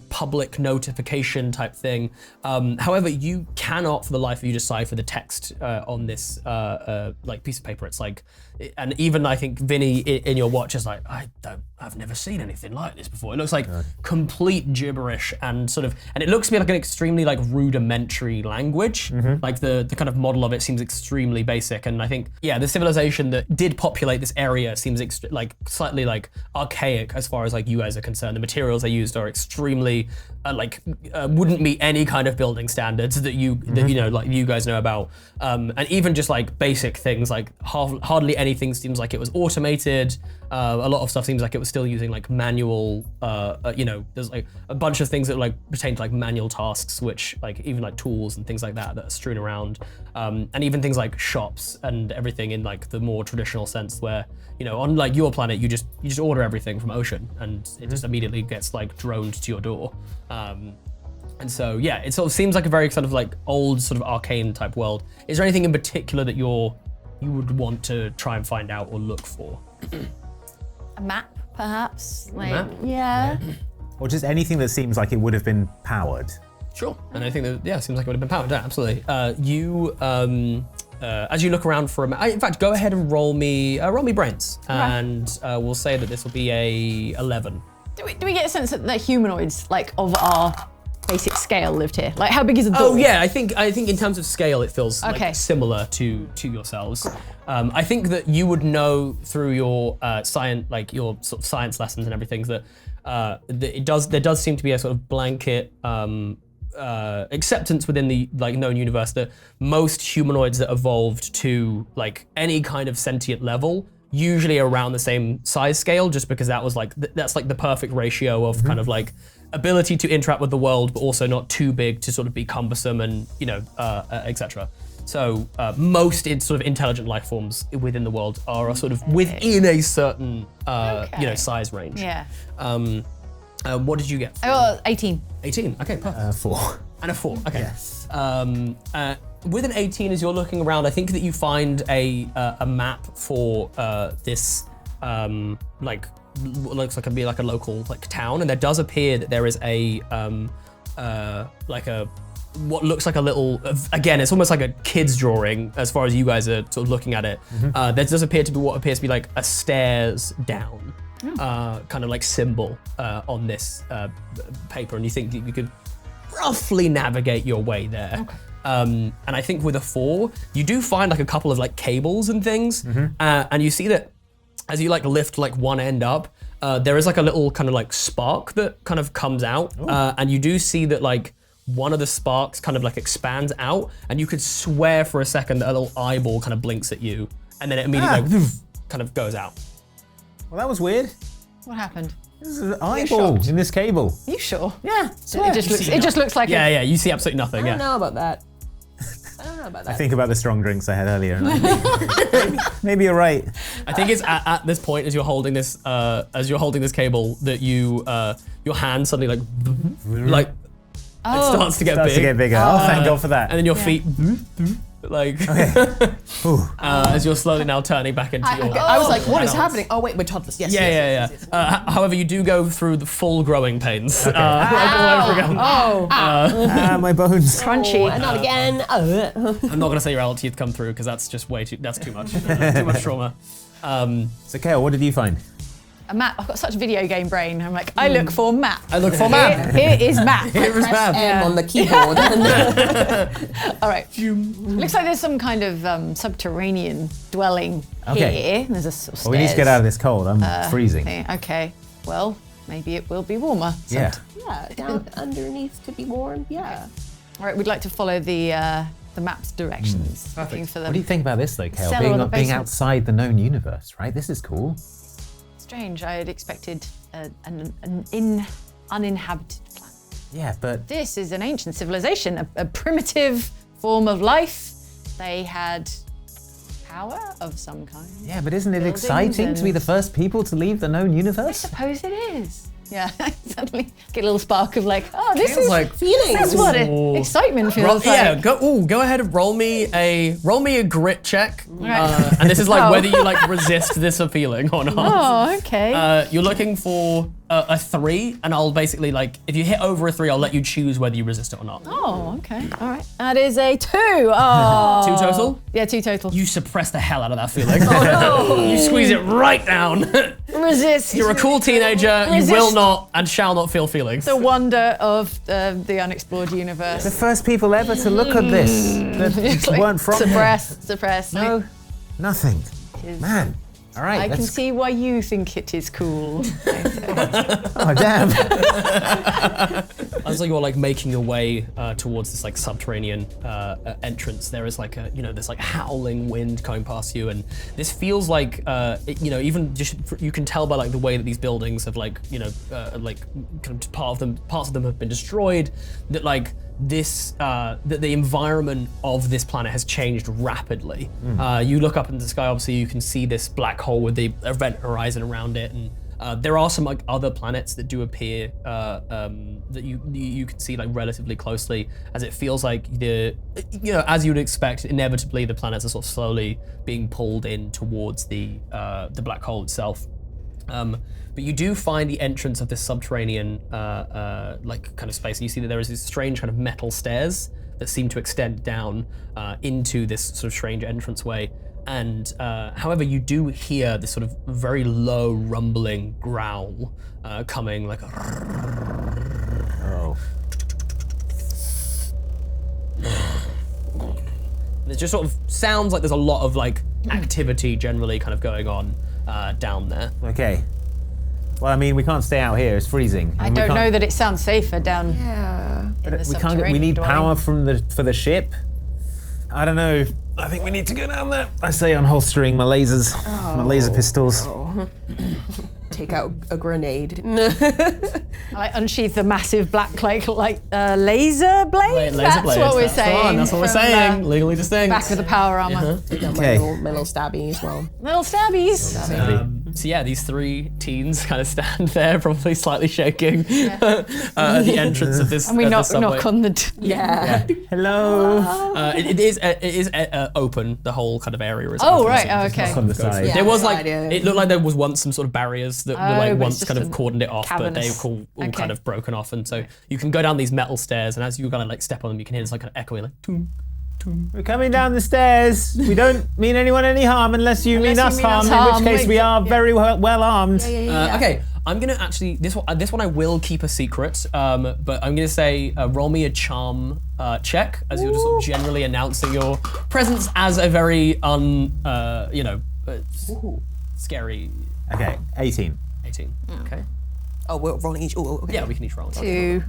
public notification type thing. However, you cannot for the life of you decipher the text on this like piece of paper. It's like, and even I think Vinny in your watch is like, I've never seen anything like this before. It looks like complete gibberish and it looks to me like an extremely like rudimentary language. Like the kind of model of it seems extremely basic, and I think the civilization that did populate this area seems like slightly like archaic as far as like you guys are concerned. The materials they used are extremely wouldn't meet any kind of building standards that that you guys know about, and even just like basic things like hardly anything seems like it was automated. A lot of stuff seems like it was still using like manual, there's like a bunch of things that like pertain to like manual tasks, which like even like tools and things like that are strewn around, and even things like shops and everything in like the more traditional sense where, on like your planet, you just order everything from Ocean and it just immediately gets like droned to your door. And so, it sort of seems like a very sort of like old sort of arcane type world. Is there anything in particular that you would want to try and find out or look for? A map, perhaps. map? Yeah. Or just anything that seems like it would have been powered. Sure. And I think that, seems like it would have been powered. Yeah, absolutely. As you look around for a map, in fact, go ahead and roll me brains. And we'll say that this will be a 11. Do we get a sense that the humanoids, like of our basic scale, lived here? Like, how big is the door? Oh yeah, I think in terms of scale, it feels Okay. like similar to yourselves. I think that you would know through your science, like your sort of science lessons and everything, that there does seem to be a sort of blanket acceptance within the like known universe that most humanoids that evolved to like any kind of sentient level usually around the same size scale, just because that was like that's like the perfect ratio of kind of like ability to interact with the world, but also not too big to sort of be cumbersome and etc. So most sort of intelligent life forms within the world are sort of within a certain size range. Yeah. What did you get? I got 18. 18. Okay, perfect. 4. And a 4. Okay. Yes. With an 18, as you're looking around, I think that you find a map for this looks like a local like town, and there does appear that there is what looks like a little, again, it's almost like a kid's drawing as far as you guys are sort of looking at it. There does appear to be what appears to be like a stairs down kind of like symbol on this paper, and you think that you could roughly navigate your way there. Okay. And I think with a 4, you do find like a couple of like cables and things, and you see that as you like lift like one end up, there is like a little kind of like spark that kind of comes out, and you do see that like one of the sparks kind of like expands out, and you could swear for a second that a little eyeball kind of blinks at you, and then it immediately like woof, kind of goes out. Well, that was weird. What happened? There's an eyeball in this cable. Are you sure? Yeah. It just looks like Yeah, you see absolutely nothing. I don't know about that. I think about the strong drinks I had earlier. And maybe you're right. I think it's at this point as you're holding this cable that you your hand suddenly like it starts to get Starts big. to get bigger. Thank God for that. And then your feet like as you're slowly now turning back into your. I was like, what is happening? Oh wait, we're toddlers. Yes. Yeah. However, you do go through the full growing pains. Okay. My bones. crunchy. Oh, not again. I'm not gonna say your adult teeth come through because that's just that's too much. Too much trauma. So, Kale, what did you find? A map. I've got such video game brain. I'm like, I look for map. I look for map. Here is map. Here is map. M on the keyboard. All right. Looks like there's some kind of subterranean dwelling here. There's a sort of Well, we need to get out of this cold. I'm freezing. Okay. Well, maybe it will be warmer. Yeah. Yeah, down underneath could be warm. Yeah. All right. We'd like to follow the map's directions. Looking for them. What do you think about this, though, Kale? Cellar or the Being basement? outside the known universe, right? This is cool. Strange. I had expected an uninhabited planet. Yeah, but This is an ancient civilization, a primitive form of life. They had power of some kind. yeah, but isn't it Buildings exciting to be and- the first people to leave the known I universe? suppose it is. Yeah, suddenly get a little spark of like, oh, this Feels is like feelings. This is what excitement feels like. Yeah, go ahead and roll me a grit check. Right. And this is like Oh. whether you like resist this feeling or not. Oh, okay. You're looking for a 3, and I'll basically like if you hit over a 3, I'll let you choose whether you resist it or not. Oh, okay. All right. That is a 2. Oh. 2 total? Yeah, 2 total. You suppress the hell out of that feeling. You squeeze it right down. resist. You're a cool teenager. You Resist. will not and shall not feel feelings. The wonder of the unexplored universe. The first people ever to look at this that weren't from here. Suppress. No, nothing. is- Man. All right. I can see why you think it is cool. Oh, damn. As you're like making your way towards this like subterranean entrance, there is like this like howling wind coming past you, and this feels like even just you can tell by like the way that these buildings have like like kind of parts of them have been destroyed, that like this that the environment of this planet has changed rapidly. You look up into the sky, obviously you can see this black hole with the event horizon around it, and there are some like other planets that do appear that you can see like relatively closely, as it feels like as you would expect, inevitably the planets are sort of slowly being pulled in towards the black hole itself. But you do find the entrance of this subterranean like kind of space. You see that there is these strange kind of metal stairs that seem to extend down into this sort of strange entranceway. And however, you do hear this sort of very low rumbling growl coming, like Oh. it just sort of sounds like there's a lot of like activity generally kind of going on down there. Okay. Well, I mean, we can't stay out here. It's freezing. I don't know that it sounds safer down. Yeah. We can't get, we need power for the ship. I don't know. I think we need to go down there. I say unholstering my lasers, my laser pistols. Take out a grenade. I unsheath the massive black cloak like laser blade. That's what we're saying. That's what we're saying. Legally distinct. Back with the power armor. Take out Okay. my little stabby as well. Little stabbies. So yeah, these 3 teens kind of stand there, probably slightly shaking at the entrance of this. And we knock subway. on the. Yeah. Hello. It is open. The whole kind of area is. Oh open, right. so Oh, you just okay. On the side. Yeah. There was no like idea. it looked like there was once some sort of barriers that were like but once it's kind just of cordoned it off, but they've cavernous. all kind Okay. of broken off, and so you can go down these metal stairs, and as you kind of like step on them, you can hear this like kind of echoing like. Toom, toom. We're coming down the stairs. We don't mean anyone any harm unless you mean us harm, in which case we are very well armed. Okay, I'm gonna actually this one I will keep a secret, but I'm gonna say roll me a charm check as you're just sort of generally announcing your presence as a very scary Okay, 18. 18. Okay. Oh, we're rolling each. Oh, okay. Yeah, we can each roll. 2.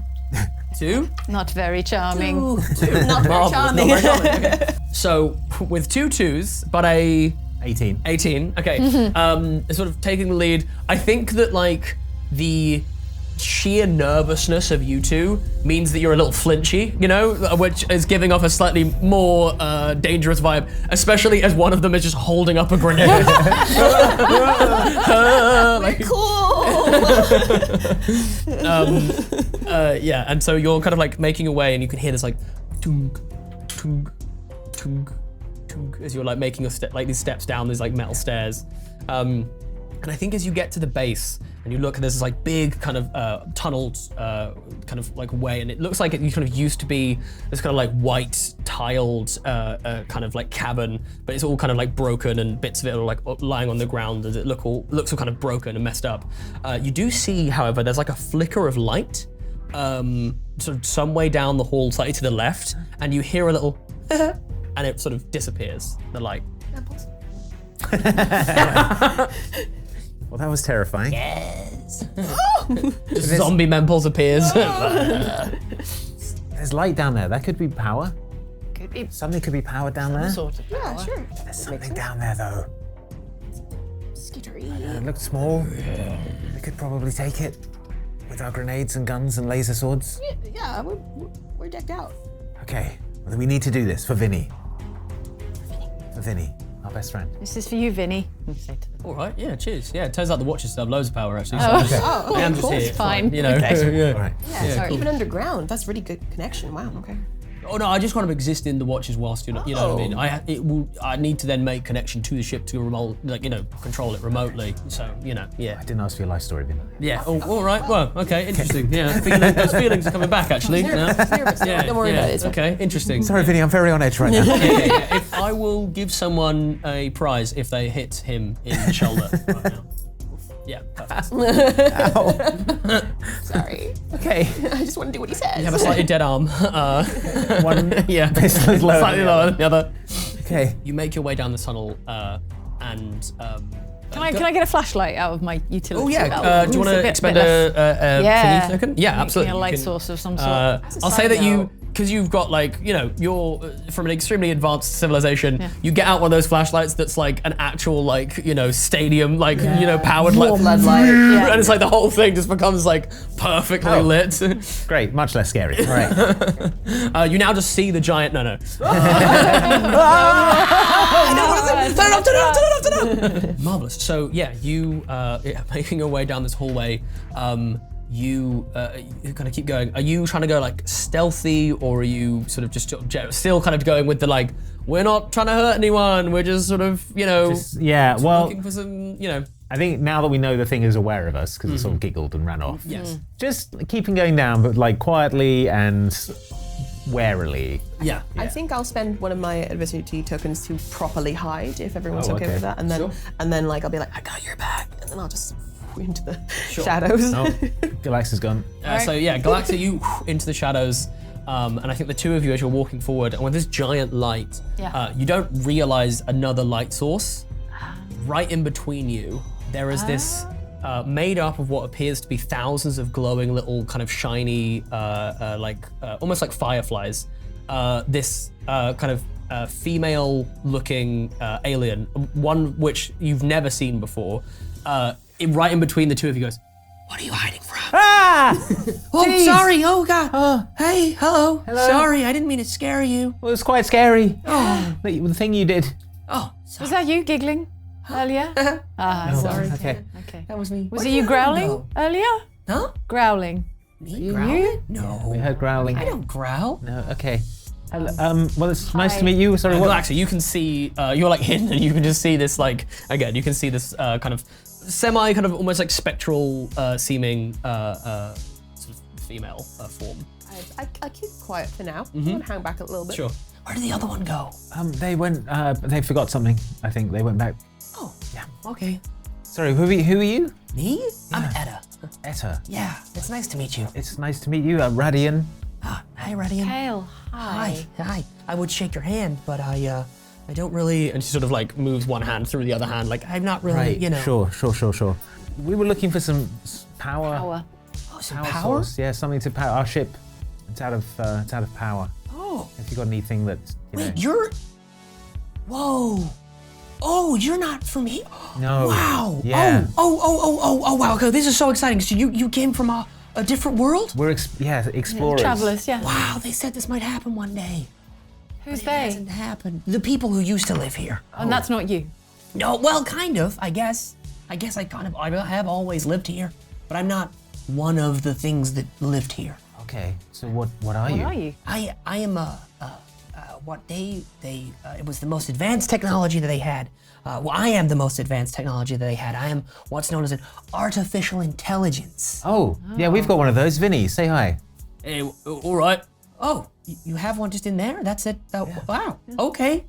2. Not very charming. Not very Marvelous, charming. not very charming. Okay. So with 2 2s, but a 18. 18. Okay. Sort of taking the lead. I think that like the sheer nervousness of you two means that you're a little flinchy, you know, which is giving off a slightly more dangerous vibe, especially as one of them is just holding up a grenade. Like, Cool. yeah, and so you're kind of like making your way, and you can hear this like tung, tung, tung, tung, as you're like making like these steps down these like metal stairs. And I think as you get to the base and you look, there's this like big kind of tunneled kind of like way, and it looks like it kind of used to be this kind of like white tiled kind of like cavern, but it's all kind of like broken, and bits of it are like lying on the ground, and it looks all kind of broken and messed up. You do see, however, there's like a flicker of light, sort of some way down the hall, slightly to the left, and you hear a little, and it sort of disappears. The light. Well, that was terrifying. Yes. Just zombie Memples appears. There's light down there. That could be power. Could be Something could be power down there. sort of. Yeah, sure. There's something down there though. Skittery. It looked small. We could probably take it with our grenades and guns and laser swords. Yeah, we're decked out. Okay, well, we need to do this for Vinny. For Vinny, our best friend. This is for you, Vinny. All right, yeah, cheers. Yeah, it turns out the watches still have loads of power actually. Oh. So I am just here. It's fine. You know. All right. Yeah, even underground. That's really good connection. Wow. Okay. Oh no, I just kind of exist in the watches whilst you're not. You know what I mean? I need to then make connection to the ship to remote, like control it remotely. So yeah. I didn't ask for your life story, Vinny. Yeah. Oh, all right. Well, okay. Interesting. Yeah. Those feelings are coming back actually. Nervous. Yeah. Don't worry about it. It's Okay. Interesting. Sorry, Vinny, I'm very on edge right now. Yeah. If I will give someone a prize if they hit him in the shoulder right now. Yeah. Perfect. Sorry. Okay. I just want to do what he says. You have a slightly dead arm. One Yeah. pistol is lower. Slightly lower than the other. Okay. You make your way down the tunnel, and Can I get a flashlight out of my utility oh yeah, belt? do you want It's to bit expend less- a Yeah. thingy token? Yeah, Make me absolutely. a You light can- source of some sort. I'll say that you, note. because you've got like, you're from an extremely advanced civilization. Yeah. You get out one of those flashlights that's like an actual like, stadium like, powered like, floodlight. Yeah. and it's like the whole thing just becomes like perfectly lit. Great, much less scary. All right. You now just see the giant. No. Turn it off. Marvelous. So yeah, you making your way down this hallway. You kind of keep going. Are you trying to go like stealthy, or are you sort of just still kind of going with the like, we're not trying to hurt anyone, we're just sort of Yeah, well, looking for some I think now that we know the thing is aware of us, because it sort of giggled and ran off. Yes. Just keeping going down, but like quietly and warily. Yeah. I think I'll spend one of my adversity tokens to properly hide, if everyone's okay with that, and then Sure. I'll be like, I got your back, and then I'll just into the shadows. Oh, Galax is gone. So yeah, Galaxia, you into the shadows. And I think the two of you, as you're walking forward, and with this giant light, you don't realize another light source. Right in between you, there is this made up of what appears to be thousands of glowing little kind of shiny, almost like fireflies. This kind of female-looking alien, one which you've never seen before, right in between the two of you goes, "What are you hiding from?" Ah! Oh, Jeez. sorry. Oh, God. Hey, hello. Hello. Sorry, I didn't mean to scare you. Well, it was quite scary. Oh, the thing you did. Oh, sorry. Was that you giggling earlier? Sorry. Okay. Okay. That was me. Was it you growling earlier? Huh? Growling. Me growling? We No. heard growling. I don't growl. No. Okay. Hello, well, it's nice to meet you. Sorry. Well, What? actually, you can see, you're like hidden and you can just see this you can see this kind of kind of almost like spectral seeming sort of female form. I keep quiet for now. I'm gonna hang back a little bit. Sure. Where did the other one go? They went. They forgot something. I think they went back. Oh, yeah. Okay. Sorry. Who are you? Me? I'm Etta. Etta. Yeah, it's nice to meet you. It's nice to meet you, Radian. Hi, Radian. Kale. Hi. Hi. I would shake your hand, but I don't Really, and she sort of like moves one hand through the other hand, like I'm not really, Right. you know. Sure. We were looking for some power. Power. Oh, some Power power? source. Yeah, something to power our ship. It's out of power. Oh, If you got anything that you know. wait, you're. Whoa. Oh, you're not from here. No. Wow. Yeah. Oh, wow. Okay, this is so exciting. So you came from a different world? We're explorers. Travelers, yeah. Wow, they said this might happen one day. Who's It they? hasn't happened. The people who used to live here. And that's not you. No, well, kind of, I guess. I have always lived here, but I'm not one of the things that lived here. Okay. So what are What you? are you? I am what it was the most advanced technology that they had. I am the most advanced technology that they had. I am what's known as an artificial intelligence. Oh, yeah, we've got one of those. Vinny, say hi. Hey, all right. Oh, you have one just in there? That's it? Wow. Okay.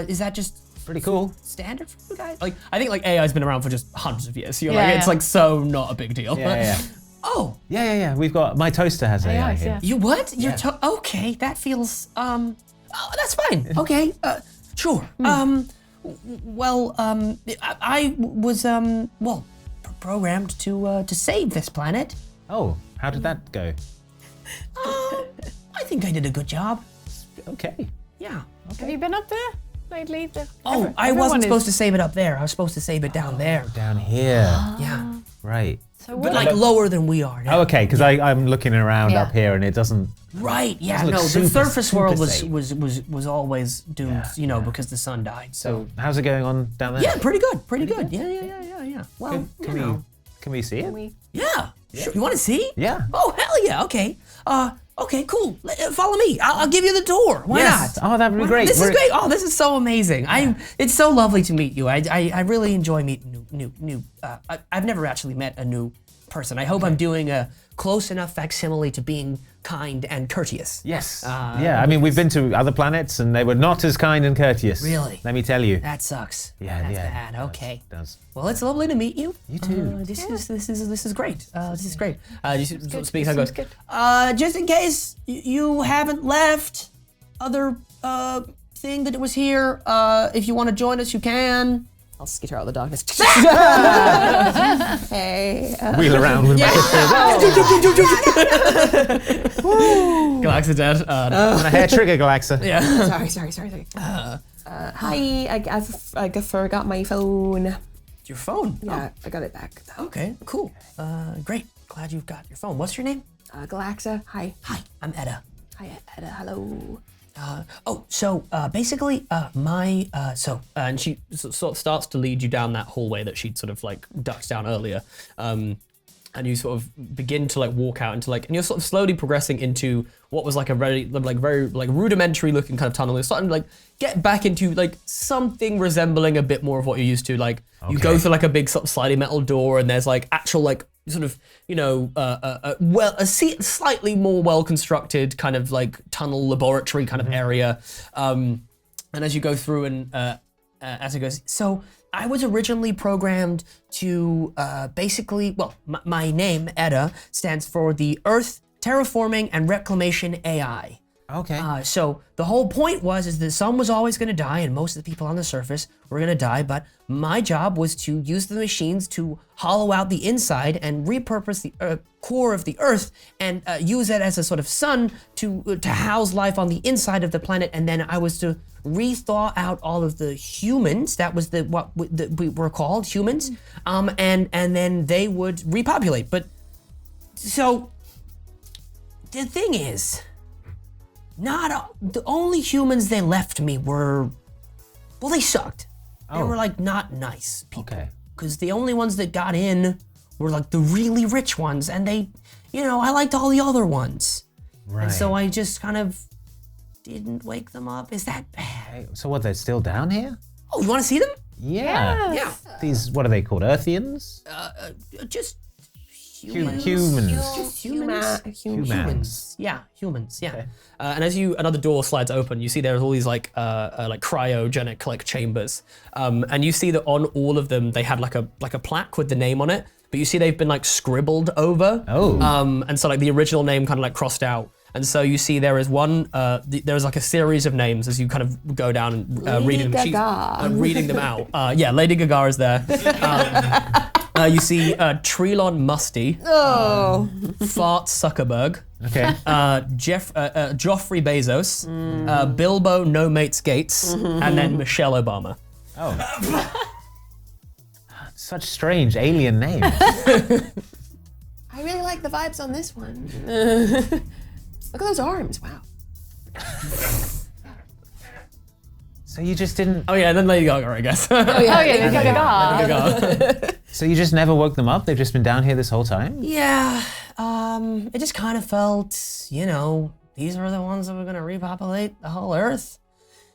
Is that just Pretty cool. standard for you guys? Like, I think like AI's been around for just hundreds of years. So you're Yeah, like, it's yeah. like so not a big deal. Yeah. Oh, Yeah. We've got my toaster has AI AIs, here. yeah. you what? You're okay. That feels oh, that's fine. Okay. Sure. Well, I was programmed to save this planet. Oh, how did that go? I think I did a good job. Okay. Yeah. Have you been up there lately? Oh, I wasn't supposed to save it up there. I was supposed to save it down there. Down here. Yeah. Right. So But what? like lower than we are now. Oh, okay, because I'm looking around Yeah. up here and it doesn't. Right. Yeah. Doesn't No, look the super, surface super world safe. was always doomed, because the sun died. So. How's it going on down there? Yeah, pretty good. Pretty good. Yeah. Well, Can we see it? yeah. Sure. You want to see? Yeah. Oh, hell yeah. Okay. Okay, cool. Follow me. I'll give you the tour. Why Yes. not? Oh, that'd be great. This is We're- great. Oh, this is so amazing. It's so lovely to meet you. I really enjoy meeting new. I've never actually met a new person. I hope I'm doing a close enough facsimile to being kind and courteous. Yes. Yeah, I mean, we've been to other planets and they were not as kind and courteous. Really? Let me tell you. That sucks. Yeah, That's yeah. bad. Okay. It does. Well, it's lovely to meet you. You too. This is great. This is great. You sort of speaks and goes, good. Just in case you haven't left, other thing that was here. If you want to join us, you can. I'll skitter out of the darkness. Hey. Wheel around with my Galaxy dead. on a hair trigger, Galaxa. Yeah. Sorry. Hi, I forgot my phone. Your phone. Yeah, I got it back. Oh, okay. Cool. Great. Glad you've got your phone. What's your name? Galaxa, hi. Hi. I'm Etta. Hi, Etta, hello. Basically, And she sort of starts to lead you down that hallway that she'd sort of like ducked down earlier. And you sort of begin to like walk out into and you're sort of slowly progressing into what was like a very rudimentary looking kind of tunnel. You're starting to like get back into like something resembling a bit more of what you're used to. Like you go through like a big sort of sliding metal door and there's like actual like sort of, slightly more well-constructed kind of like tunnel laboratory kind of area. And as you go through and as it goes, so I was originally programmed to my name, Etta, stands for the Earth Terraforming and Reclamation AI. Okay. So the whole point is that some was always going to die, and most of the people on the surface were going to die. But my job was to use the machines to hollow out the inside and repurpose the core of the Earth and use it as a sort of sun to house life on the inside of the planet. And then I was to rethaw out all of the humans. That was what we were called, humans. And then they would repopulate. But so the thing is, the only humans they left me were, well, they sucked. They were like not nice people. Okay. Because the only ones that got in were like the really rich ones, and they, I liked all the other ones. Right. And so I just kind of didn't wake them up. Is that bad? So what, they're still down here? Oh, you want to see them? Yeah. Yeah. These, what are they called, Earthians? Just Humans. Humans. Yeah, humans. Yeah. Okay. And as another door slides open, you see there's all these like cryogenic like chambers, and you see that on all of them they had like a plaque with the name on it, but you see they've been like scribbled over. Oh. And so like the original name kind of like crossed out. And so you see there is one, there's like a series of names as you kind of go down and reading them. She's reading them out. Yeah, Lady Gaga is there. You see Trelon Musty. Oh. Fart Zuckerberg. Okay. Joffrey Bezos. Bilbo No Mates Gates. And then Michelle Obama. Oh. Such strange alien names. I really like the vibes on this one. Look at those arms, wow. So you just didn't... Oh yeah, and then Lady Gaga, I guess. Lady Gaga. So you just never woke them up? They've just been down here this whole time? Yeah, it just kind of felt, these are the ones that were gonna repopulate the whole Earth.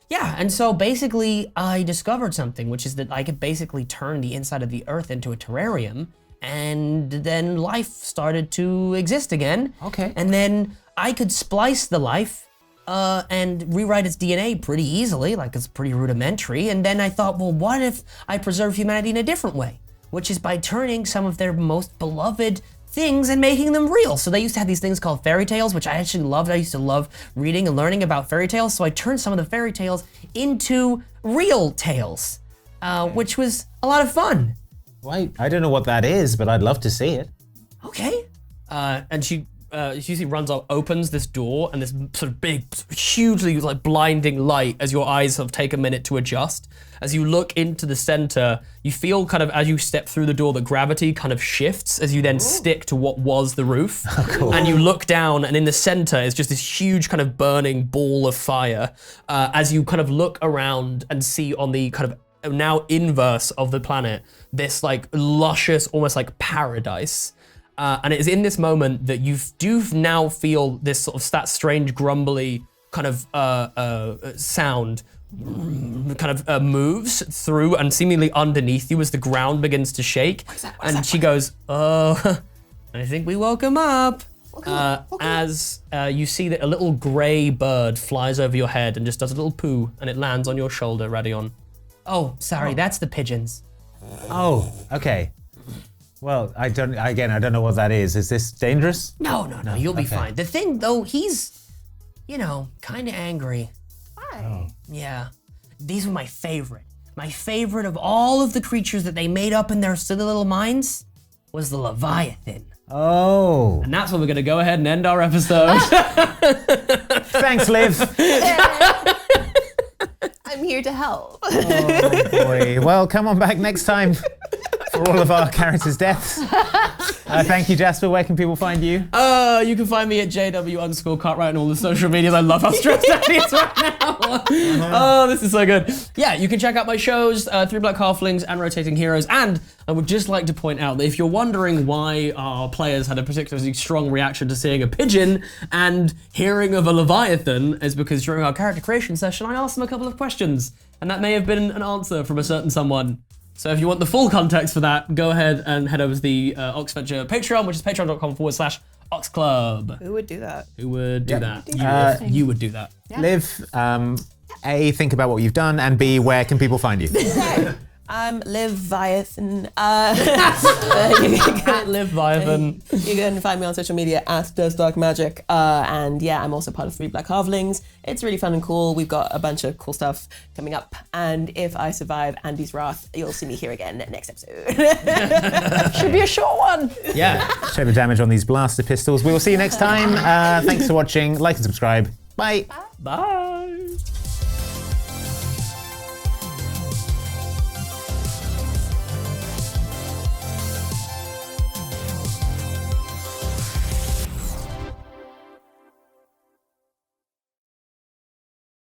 Yeah, and so basically I discovered something, which is that I could basically turn the inside of the Earth into a terrarium, and then life started to exist again. Okay. And then I could splice the life and rewrite its DNA pretty easily, like it's pretty rudimentary. And then I thought, well, what if I preserve humanity in a different way? Which is by turning some of their most beloved things and making them real. So they used to have these things called fairy tales, which I actually loved. I used to love reading and learning about fairy tales. So I turned some of the fairy tales into real tales, which was a lot of fun. Well, I don't know what that is, but I'd love to see it. Okay. And she usually runs up, opens this door, and this sort of big, hugely like blinding light as your eyes sort of take a minute to adjust. As you look into the center, you feel kind of as you step through the door, the gravity kind of shifts as you then stick to what was the roof. Oh, cool. And you look down, and in the center is just this huge kind of burning ball of fire. As you kind of look around and see on the kind of now inverse of the planet, this like luscious, almost like paradise. And it is in this moment that you do now feel this sort of that strange grumbly kind of sound kind of moves through and seemingly underneath you as the ground begins to shake. And she goes, oh, I think we woke him up. As you see that a little gray bird flies over your head and just does a little poo, and it lands on your shoulder, Radion. Oh, sorry, that's the pigeons. Oh, okay. Well, I don't know what that is. Is this dangerous? No, you'll be fine. The thing, though, he's, kind of angry. Why? Oh. Yeah. These were my favorite. My favorite of all of the creatures that they made up in their silly little minds was the Leviathan. Oh. And that's where we're going to go ahead and end our episode. Thanks, Liv. I'm here to help. Oh, boy. Well, come on back next time for all of our characters' deaths. Thank you, Jasper. Where can people find you? You can find me at JW_Cartwright on all the social medias. I love how stressed out he is right now. Oh, this is so good. Yeah, you can check out my shows, Three Black Halflings and Rotating Heroes. And I would just like to point out that if you're wondering why our players had a particularly strong reaction to seeing a pigeon and hearing of a Leviathan, is because during our character creation session, I asked them a couple of questions. And that may have been an answer from a certain someone. So if you want the full context for that, go ahead and head over to the Oxventure Patreon, which is patreon.com/OxClub. Who would do that? Who would do that? You would do that. Liv, A, think about what you've done, and B, where can people find you? I'm Leviathan. Leviathan. You can find me on social media at Does Dark Magic. And yeah, I'm also part of 3 Black Halflings. It's really fun and cool. We've got a bunch of cool stuff coming up. And if I survive Andy's wrath, you'll see me here again next episode. Should be a short one. Yeah. Show the damage on these blaster pistols. We will see you next time. Thanks for watching. Like and subscribe. Bye. Bye.